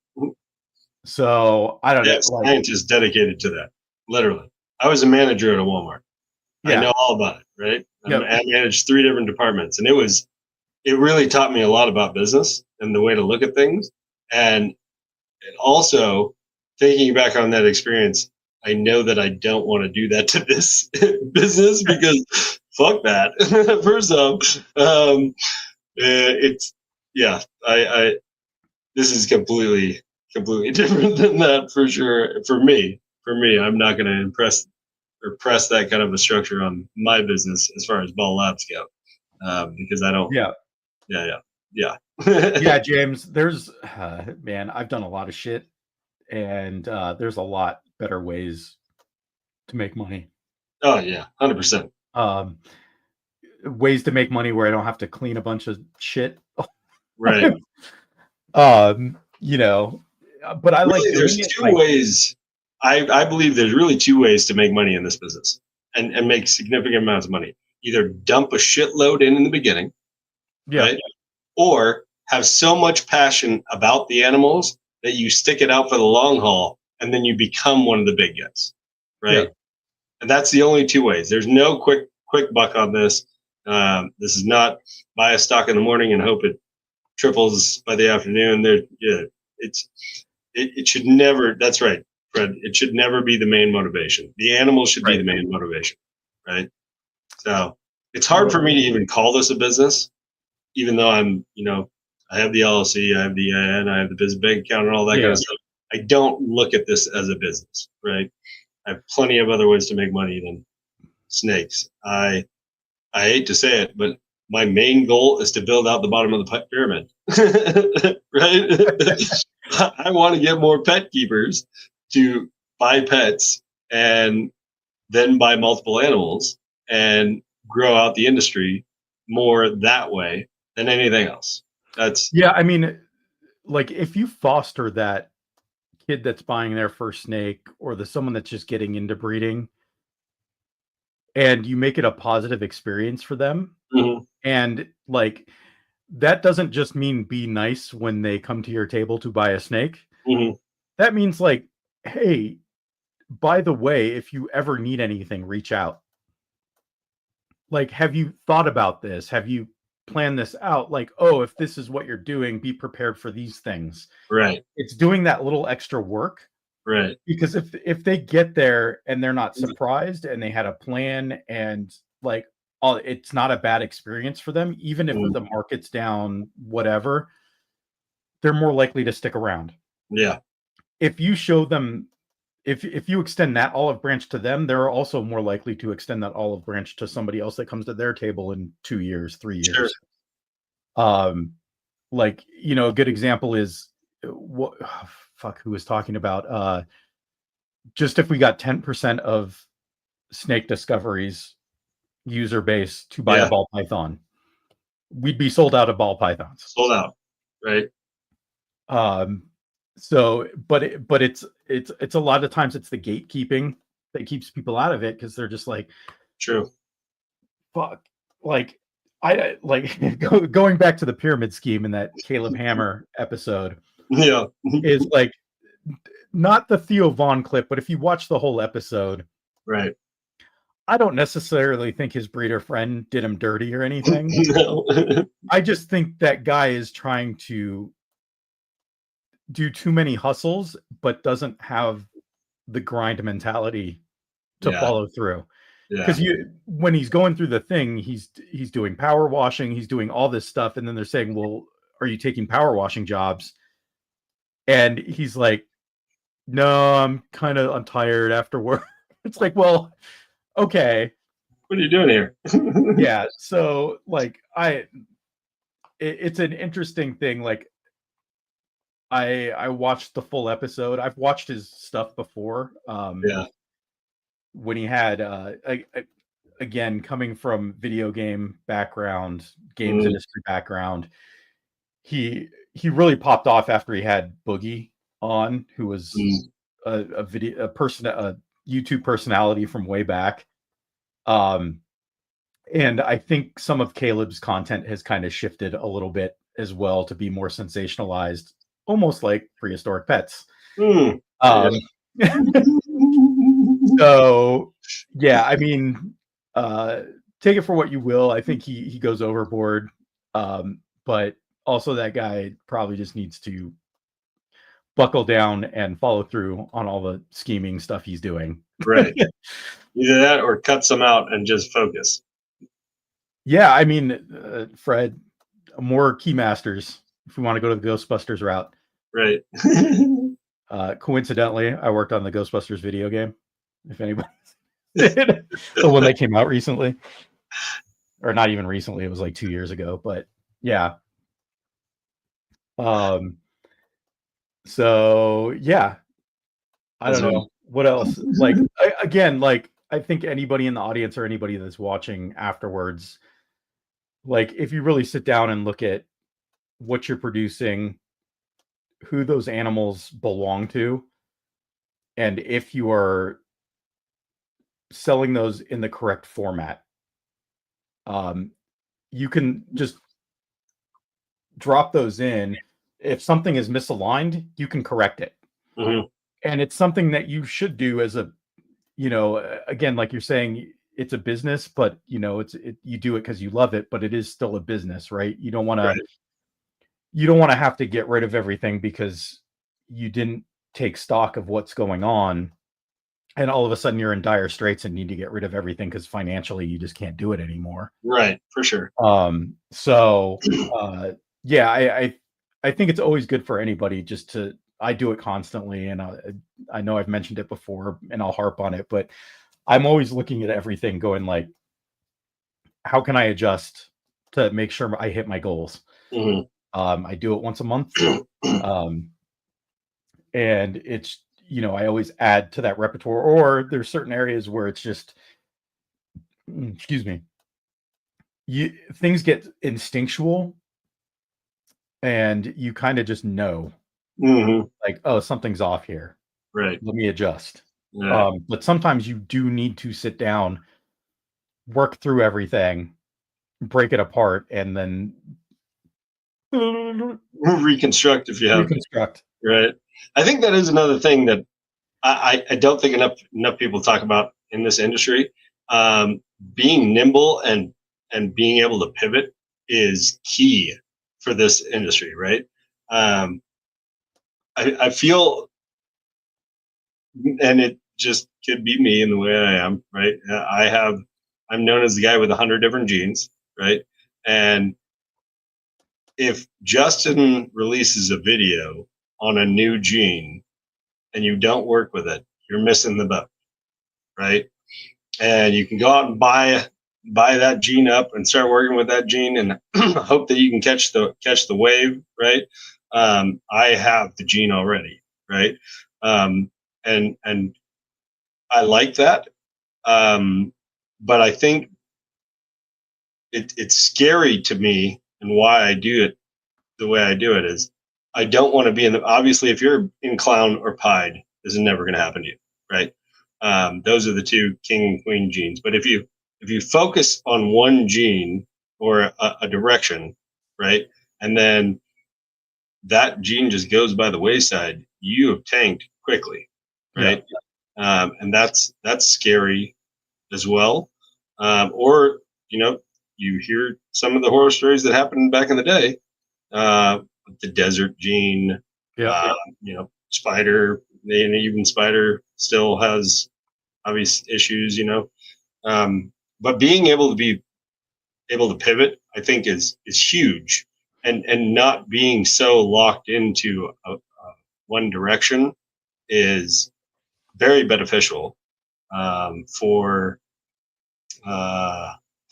So I don't Yeah, know, like, scientists dedicated to that. Literally, I was a manager at a Walmart. I yeah, know all about it, right? yep, I managed 3 different departments, and it really taught me a lot about business and the way to look at things. And also, thinking back on that experience, I know that I don't want to do that to this business because fuck that. First off, it's yeah, I this is completely different than that for sure. For me, I'm not going to impress or press that kind of a structure on my business as far as Ball Labs go, because I don't. yeah, Yeah. yeah, James. There's man, I've done a lot of shit, and there's a lot better ways to make money. Oh yeah, 100%. Um, Ways to make money where I don't have to clean a bunch of shit. Right. You know, but I like Really, doing there's it. two Like, ways. I believe there's really 2 ways to make money in this business and make significant amounts of money. Either dump a shitload in the beginning, yeah, right? Or have so much passion about the animals that you stick it out for the long haul and then you become one of the big guys, yeah, right? And that's the only 2 ways. There's no quick buck on this. This is not buy a stock in the morning and hope it triples by the afternoon. It's it should never. That's right, Fred. It should never be the main motivation. The animals should be right. the main motivation, right? So it's hard for me to even call this a business, even though I have the LLC, I have the EIN, I have the business bank account, and all that kind Yeah, of stuff. I don't look at this as a business, right? I have plenty of other ways to make money than snakes. I hate to say it, but my main goal is to build out the bottom of the pyramid, right? I want to get more pet keepers to buy pets and then buy multiple animals and grow out the industry more that way than anything else. That's yeah. I mean, like, if you foster that kid that's buying their first snake, or the someone that's just getting into breeding, and you make it a positive experience for them, mhm, and like, that doesn't just mean be nice when they come to your table to buy a snake. mhm, That means, like, hey, by the way, if you ever need anything, reach out. Like, have you thought about this? Have you planned this out? Like, oh, if this is what you're doing, be prepared for these things. right, It's doing that little extra work, right, because if they get there and they're not surprised and they had a plan, and like, oh, it's not a bad experience for them, even if mhm, the market's down, whatever, they're more likely to stick around. yeah, If you show them, if you extend that olive branch to them, they're also more likely to extend that olive branch to somebody else that comes to their table in 2 years, three sure, years. Um, like, a good example is what, fuck, who was talking about, just if we got 10% of Snake Discovery's user base to buy a yeah, ball python, we'd be sold out of ball pythons. sold out, right, Um, but it's a lot of times it's the gatekeeping that keeps people out of it, because they're just like, true, fuck, like, I like, going back to the pyramid scheme in that Caleb Hammer episode, yeah, is like, not the Theo Vaughn clip, but if you watch the whole episode, right, I don't necessarily think his breeder friend did him dirty or anything. no, I just think that guy is trying to do too many hustles, but doesn't have the grind mentality to yeah, follow through. yeah, Because when he's going through the thing, he's doing power washing, he's doing all this stuff, and then they're saying, "Well, are you taking power washing jobs?" And he's like, "No, I'm tired after work." It's like, well, okay, what are you doing here? yeah. So, like, it's an interesting thing. Like, I watched the full episode. I've watched his stuff before. Yeah, When he had, again, coming from video game background, games mm, industry background, he really popped off after he had Boogie on, who was mm, a YouTube personality from way back. Um, And I think some of Caleb's content has kind of shifted a little bit as well to be more sensationalized, almost like prehistoric pets. Mm, yeah. Um, so yeah, I mean, take it for what you will. I think he goes overboard, but also that guy probably just needs to buckle down and follow through on all the scheming stuff he's doing. Right. Either that or cut some out and just focus. Yeah, I mean, Fred, more Keymasters if we want to go to the Ghostbusters route. Right. Coincidentally, I worked on the Ghostbusters video game. If anybody did, the one that came out recently, or not even recently, it was like 2 years ago. But yeah, um, so yeah, I That's don't what, know what else. Like again, like I think anybody in the audience or anybody that's watching afterwards, like if you really sit down and look at what you're producing, who those animals belong to, and if you are selling those in the correct format, um, you can just drop those in. If something is misaligned, you can correct it. mhm. And it's something that you should do as a, again, like you're saying, it's a business, but you do it because you love it, but it is still a business, right? Right. You don't want to have to get rid of everything because you didn't take stock of what's going on, and all of a sudden you're in dire straits and need to get rid of everything because financially you just can't do it anymore. Right. For sure. So yeah, I think it's always good for anybody just to. I do it constantly, and I know I've mentioned it before, and I'll harp on it, but I'm always looking at everything, going like, how can I adjust to make sure I hit my goals? Mhm. I do it once a month, um, and it's I always add to that repertoire, or there's certain areas where it's just excuse me, things get instinctual, and you kind of just know, Mhm. like, oh, something's off here. Right. Let me adjust. Yeah. But sometimes you do need to sit down, work through everything, break it apart, and then Reconstruct if you have to. reconstruct. Right. I think that is another thing that I don't think enough people talk about in this industry. Um, Being nimble and being able to pivot is key for this industry, right? Um, I feel, and it just could be me in the way I am, right? I'm known as the guy with 100 different genes, right? And if Justin releases a video on a new gene and you don't work with it, you're missing the boat, right? And you can go out and buy that gene up and start working with that gene and hope that you can catch the wave, right? I have the gene already, right? Um, and I like that, but I think it's scary to me, and why I do it the way I do it is I don't want to be in the. Obviously, if you're in clown or pied, this is never going to happen to you, right? Those are the two king and queen genes. But if you focus on one gene or a direction, right, and then that gene just goes by the wayside, you have tanked quickly, Yeah. right? And that's scary as well. Or you hear some of the horror stories that happened back in the day, the desert gene, Yeah. spider, and even spider still has obvious issues, but being able to pivot, I think is huge, and not being so locked into one direction is very beneficial,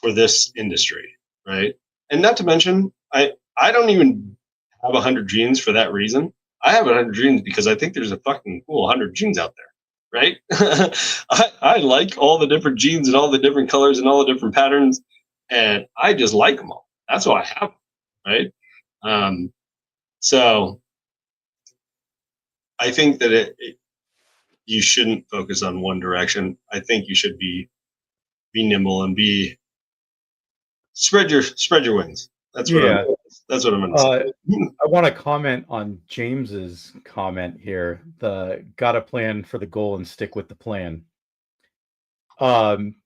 for this industry, right? And not to mention, I don't even have 100 genes for that reason. I have 100 genes because I think there's a fucking cool 100 genes out there, right? I like all the different genes and all the different colors and all the different patterns, and I just like them all. That's why I have them, right? Um, so I think that you shouldn't focus on one direction. I think you should be nimble and be Spread your wings. That's what Yeah. that's what I'm gonna say. I want to comment on James's comment here. The got a plan for the goal and stick with the plan. Um,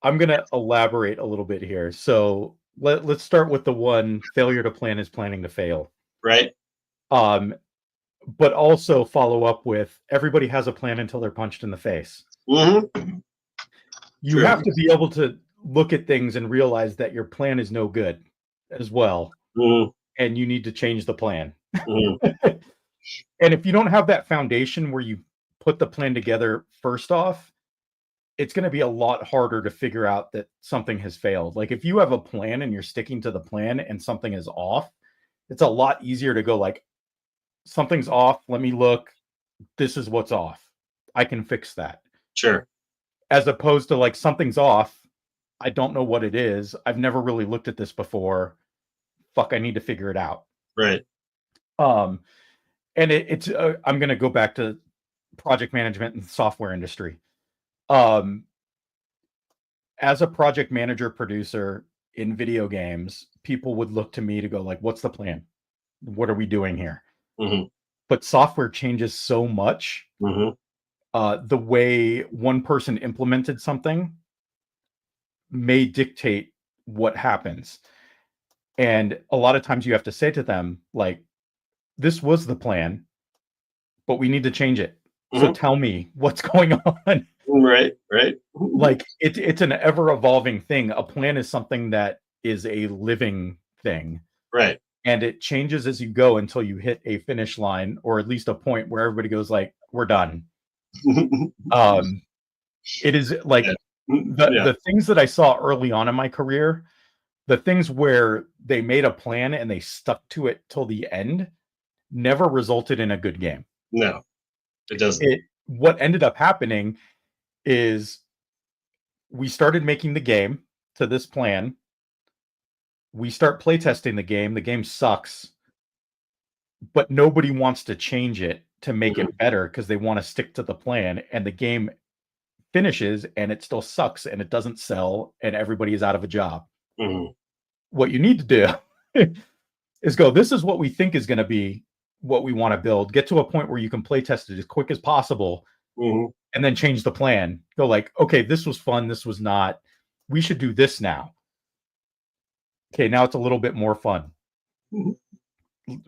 I'm going to elaborate a little bit here. So let's start with the one failure to plan is planning to fail. Right. Um, but also follow up with everybody has a plan until they're punched in the face. Mm-hmm. You True. have to be able to look at things and realize that your plan is no good as well. Mm-hmm. And you need to change the plan. Mm-hmm. And if you don't have that foundation where you put the plan together first off, it's going to be a lot harder to figure out that something has failed. Like if you have a plan and you're sticking to the plan and something is off, it's a lot easier to go like, something's off. Let me look. This is what's off. I can fix that. Sure. As opposed to like, something's off. I don't know what it is. I've never really looked at this before. Fuck, I need to figure it out. Right. And it's I'm going to go back to project management and software industry. As a project manager producer in video games, people would look to me to go like, what's the plan? What are we doing here? Mm-hmm. But software changes so much. Mm-hmm. The way one person implemented something may dictate what happens. And a lot of times you have to say to them, like, this was the plan, but we need to change it. So tell me what's going on. Right. Like it's an ever evolving thing. A plan is something that is a living thing. Right. And it changes as you go until you hit a finish line, or at least a point where everybody goes like, we're done. It is like the things that I saw early on in my career, the things where they made a plan and they stuck to it till the end, never resulted in a good game. No, it doesn't. What ended up happening is we started making the game to this plan. We start playtesting the game sucks, but nobody wants to change it to make it better because they want to stick to the plan, and the game finishes and it still sucks and it doesn't sell and everybody is out of a job. What you need to do is go, this is what we think is going to be what we want to build, get to a point where you can play test it as quick as possible, and then change the plan. Go like, okay, this was fun, this was not, we should do this now. Okay, now it's a little bit more fun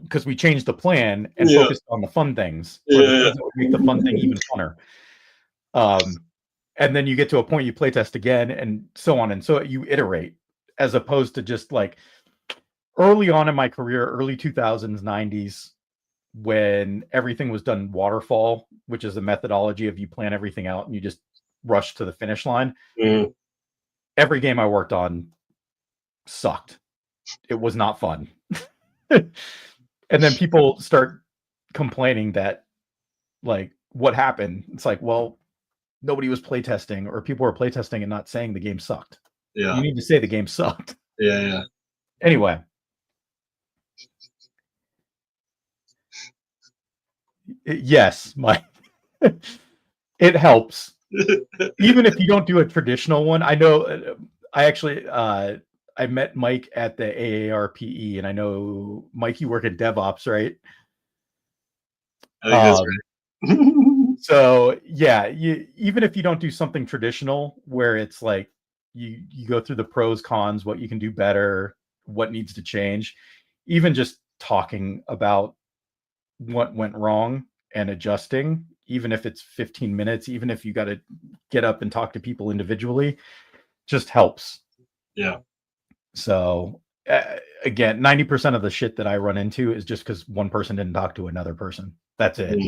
because we changed the plan and focused on the fun things, or the things that would make the fun thing even funner. And then you get to a point you play test again, and so on, and so you iterate, as opposed to just like early on in my career, early 2000s, 90s, when everything was done waterfall, which is a methodology of you plan everything out and you just rush to the finish line. Every game I worked on sucked. It was not fun. And then people start complaining that, like, what happened? It's like, well, nobody was playtesting, or people were playtesting and not saying the game sucked. You need to say the game sucked. Anyway. Yes, Mike. It helps. Even if you don't do a traditional one. I know I actually I met Mike at the AARPE, and I know, Mike, you work at DevOps, right? I think that's right. So yeah, even if you don't do something traditional where it's like you go through the pros, cons, what you can do better, what needs to change, even just talking about what went wrong and adjusting, even if it's 15 minutes, even if you got to get up and talk to people individually, just helps. So again, 90% of the shit that I run into is just because one person didn't talk to another person. That's it.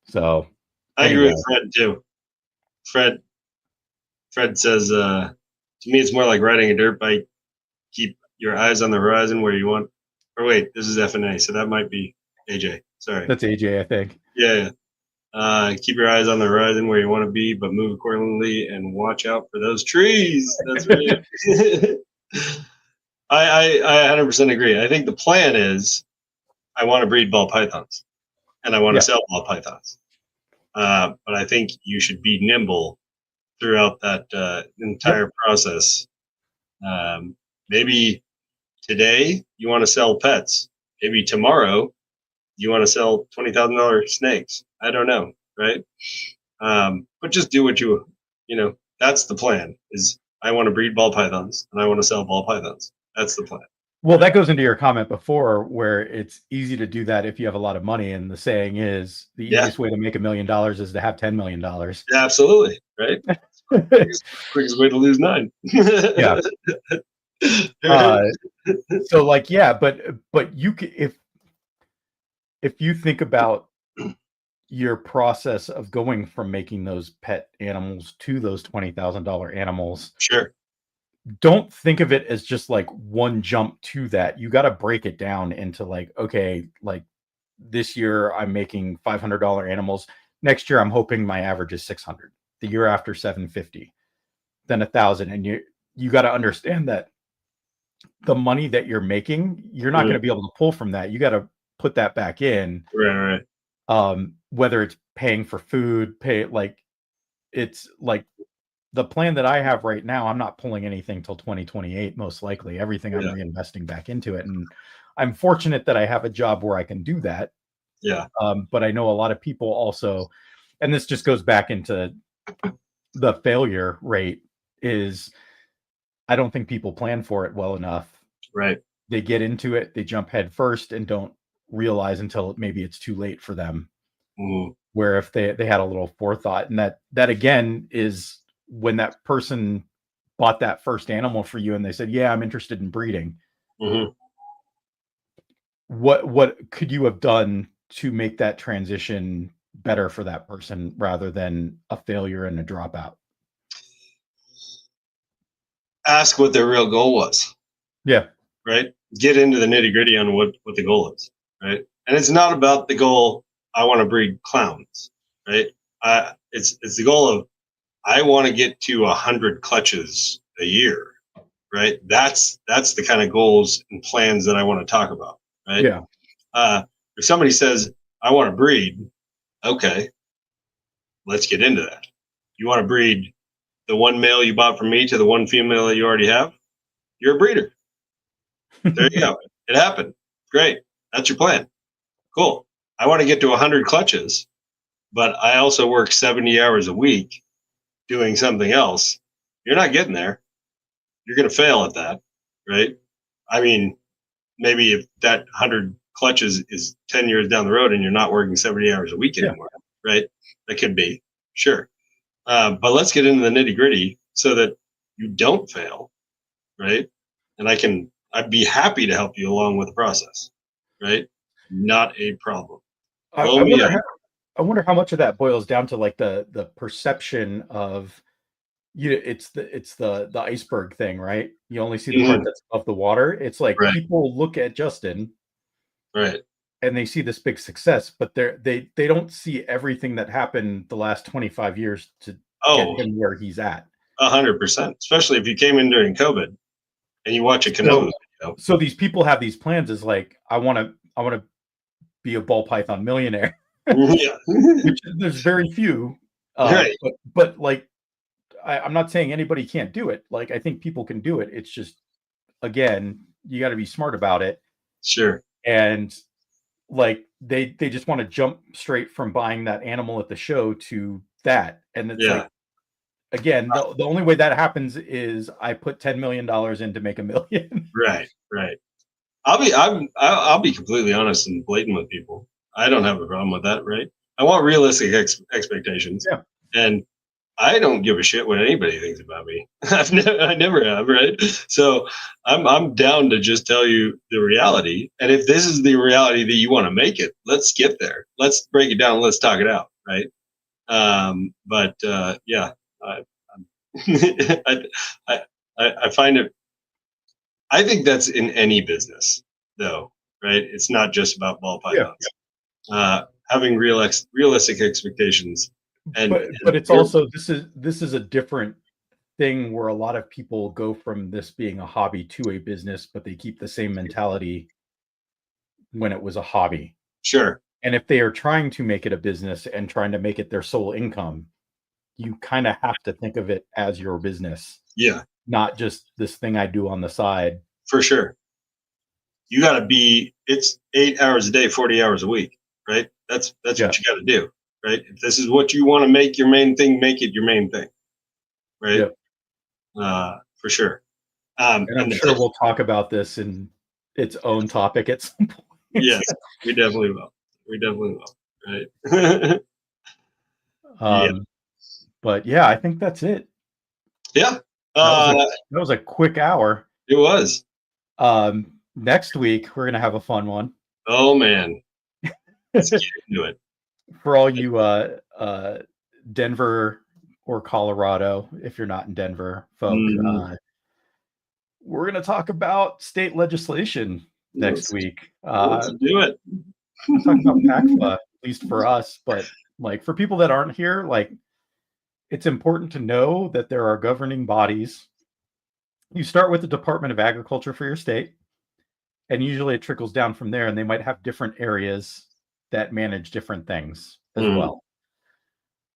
So I agree with Fred too. Fred says, to me, it's more like riding a dirt bike. Keep your eyes on the horizon where you want. Or wait, this is FNA, so that might be AJ. Sorry. That's AJ, I think. Yeah. Keep your eyes on the horizon where you want to be, but move accordingly and watch out for those trees. That's right. I 100% agree. I think the plan is I want to breed ball pythons and I want to sell ball pythons. But I think you should be nimble throughout that entire process. Maybe today you want to sell pets. Maybe tomorrow you want to sell $20,000 snakes. I don't know, right? But just do what that's the plan. Is I want to breed ball pythons and I want to sell ball pythons. That's the plan. Well, that goes into your comment before where it's easy to do that if you have a lot of money. And the saying is the easiest way to make $1 million is to have $10 million. Yeah, absolutely. Right. quickest way to lose 9. Yeah. So like, yeah, but you can, if you think about your process of going from making those pet animals to those $20,000 animals, sure, don't think of it as just like one jump to that. You got to break it down into like, okay, like this year I'm making $500 animals. Next year I'm hoping my average is 600. The year after 750, then 1,000. And you got to understand that the money that you're making, you're not going to be able to pull from that. You got to put that back in. Right. Whether it's paying for food, it's like the plan that I have right now, I'm not pulling anything till 2028, most likely. Everything I'm reinvesting back into it. And I'm fortunate that I have a job where I can do that. Yeah. But I know a lot of people also, and this just goes back into the failure rate, is I don't think people plan for it well enough. Right. They get into it, they jump head first and don't realize until maybe it's too late for them. Where if they had a little forethought, and that again is when that person bought that first animal for you and they said, yeah, I'm interested in breeding. What could you have done to make that transition better for that person rather than a failure and a dropout? Ask what their real goal was. Yeah. Right. Get into the nitty gritty on what the goal is. Right. And it's not about the goal, I want to breed clowns. Right. It's the goal of, I want to get to 100 clutches a year. Right. That's the kind of goals and plans that I want to talk about. Right. Yeah. If somebody says, I want to breed, okay, let's get into that. You want to breed the one male you bought from me to the one female that you already have? You're a breeder. There you go. It happened. Great. That's your plan. Cool. I want to get to 100 clutches, but I also work 70 hours a week doing something else. You're not getting there. You're going to fail at that, right? I mean, maybe if that 100 clutches is 10 years down the road and you're not working 70 hours a week anymore, right? That could be, sure. But let's get into the nitty gritty so that you don't fail, right? And I'd be happy to help you along with the process, right? Not a problem. I wonder how much of that boils down to like the perception of, it's the iceberg thing, right? You only see the part that's above the water. It's like people look at Justin, right, and they see this big success, but they don't see everything that happened the last 25 years to get him where he's at. 100%, especially if you came in during COVID and you watch a canoe video. So these people have these plans as like, I want to be a ball python millionaire. Yeah. Which there's very few. Right. But like, I'm not saying anybody can't do it. Like, I think people can do it. It's just, again, you got to be smart about it. Sure. And like, they just want to jump straight from buying that animal at the show to that. And it's like, again, the only way that happens is I put $10 million in to make $1 million. Right. I'll be completely honest and blatant with people. I don't have a problem with that, right? I want realistic expectations. Yeah. And I don't give a shit what anybody thinks about me. I never have, right? So I'm down to just tell you the reality. And if this is the reality that you want to make it, let's get there. Let's break it down. Let's talk it out, right? Yeah, I find it. I think that's in any business, though, right? It's not just about ball pythons. Having realistic expectations. But it's also, this is a different thing where a lot of people go from this being a hobby to a business, but they keep the same mentality when it was a hobby. Sure. And if they are trying to make it a business and trying to make it their sole income, you kind of have to think of it as your business, Yeah, not just this thing I do on the side. for sure. You got to be. It's 8 hours a day, 40 hours a week, right? That's Yeah. what you got to do, right? If this is what you want to make your main thing, make it your main thing, right? For sure. And I'm sure we'll talk about this in its own topic at some point. Yes, we definitely will. We definitely will. Right. But yeah, I think that's it. Yeah. That was a quick hour. It was. Next week we're gonna have a fun one. Oh man. Let's get into it. For all you Denver or Colorado, if you're not in Denver, folk, we're going to talk about state legislation next week. Let's do it. Talk about PACFA, at least for us, but like for people that aren't here, like it's important to know that there are governing bodies. You start with the Department of Agriculture for your state, and usually it trickles down from there, and they might have different areas that manage different things as well.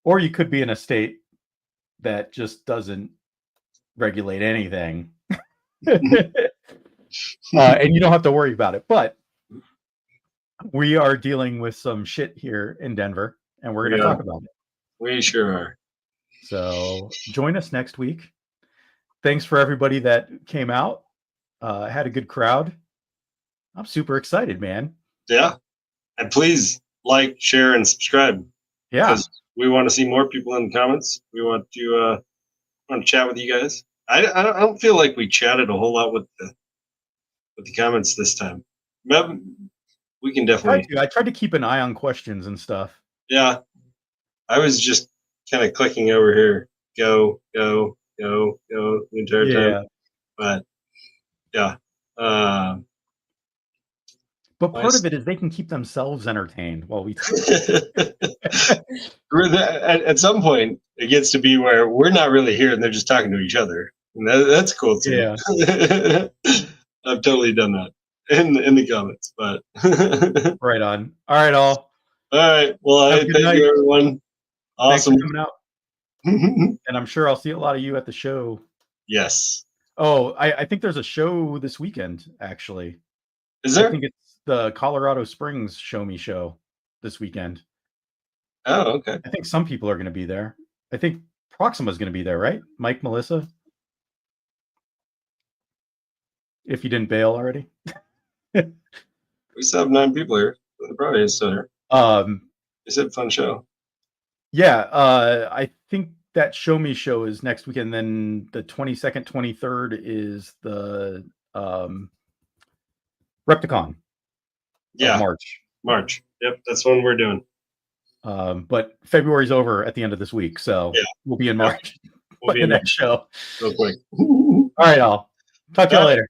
Or you could be in a state that just doesn't regulate anything. And you don't have to worry about it. But we are dealing with some shit here in Denver, and we're going to talk about it. We sure are. So join us next week. Thanks for everybody that came out. Had a good crowd. I'm super excited, man. Yeah. And please like, share, and subscribe. Yeah. Because we want to see more people in the comments. We want to chat with you guys. I don't feel like we chatted a whole lot with the comments this time. We can definitely. I tried to keep an eye on questions and stuff. Yeah. I was just kind of clicking over here. Go the entire time. But yeah. But part of it is they can keep themselves entertained while we talk. At some point, it gets to be where we're not really here and they're just talking to each other. And that's cool too. Yeah. I've totally done that in the comments. But right on. All right, all. All right. Well, thank you, everyone. Awesome. Thanks for coming out. And I'm sure I'll see a lot of you at the show. Yes. Oh, I think there's a show this weekend, actually. Is there? I think it's the Colorado Springs Show Me show this weekend. Oh, okay. I think some people are going to be there. I think Proxima's going to be there, right? Mike, Melissa? If you didn't bail already. We still have 9 people here. The probably is still here. It's a fun show. Yeah, I think that Show Me show is next weekend. Then the 22nd, 23rd is the Repticon. Yeah. March. Yep, that's when we're doing. But February's over at the end of this week, so we'll be in March. We'll be in that show. Real quick. All right, I'll talk to you later.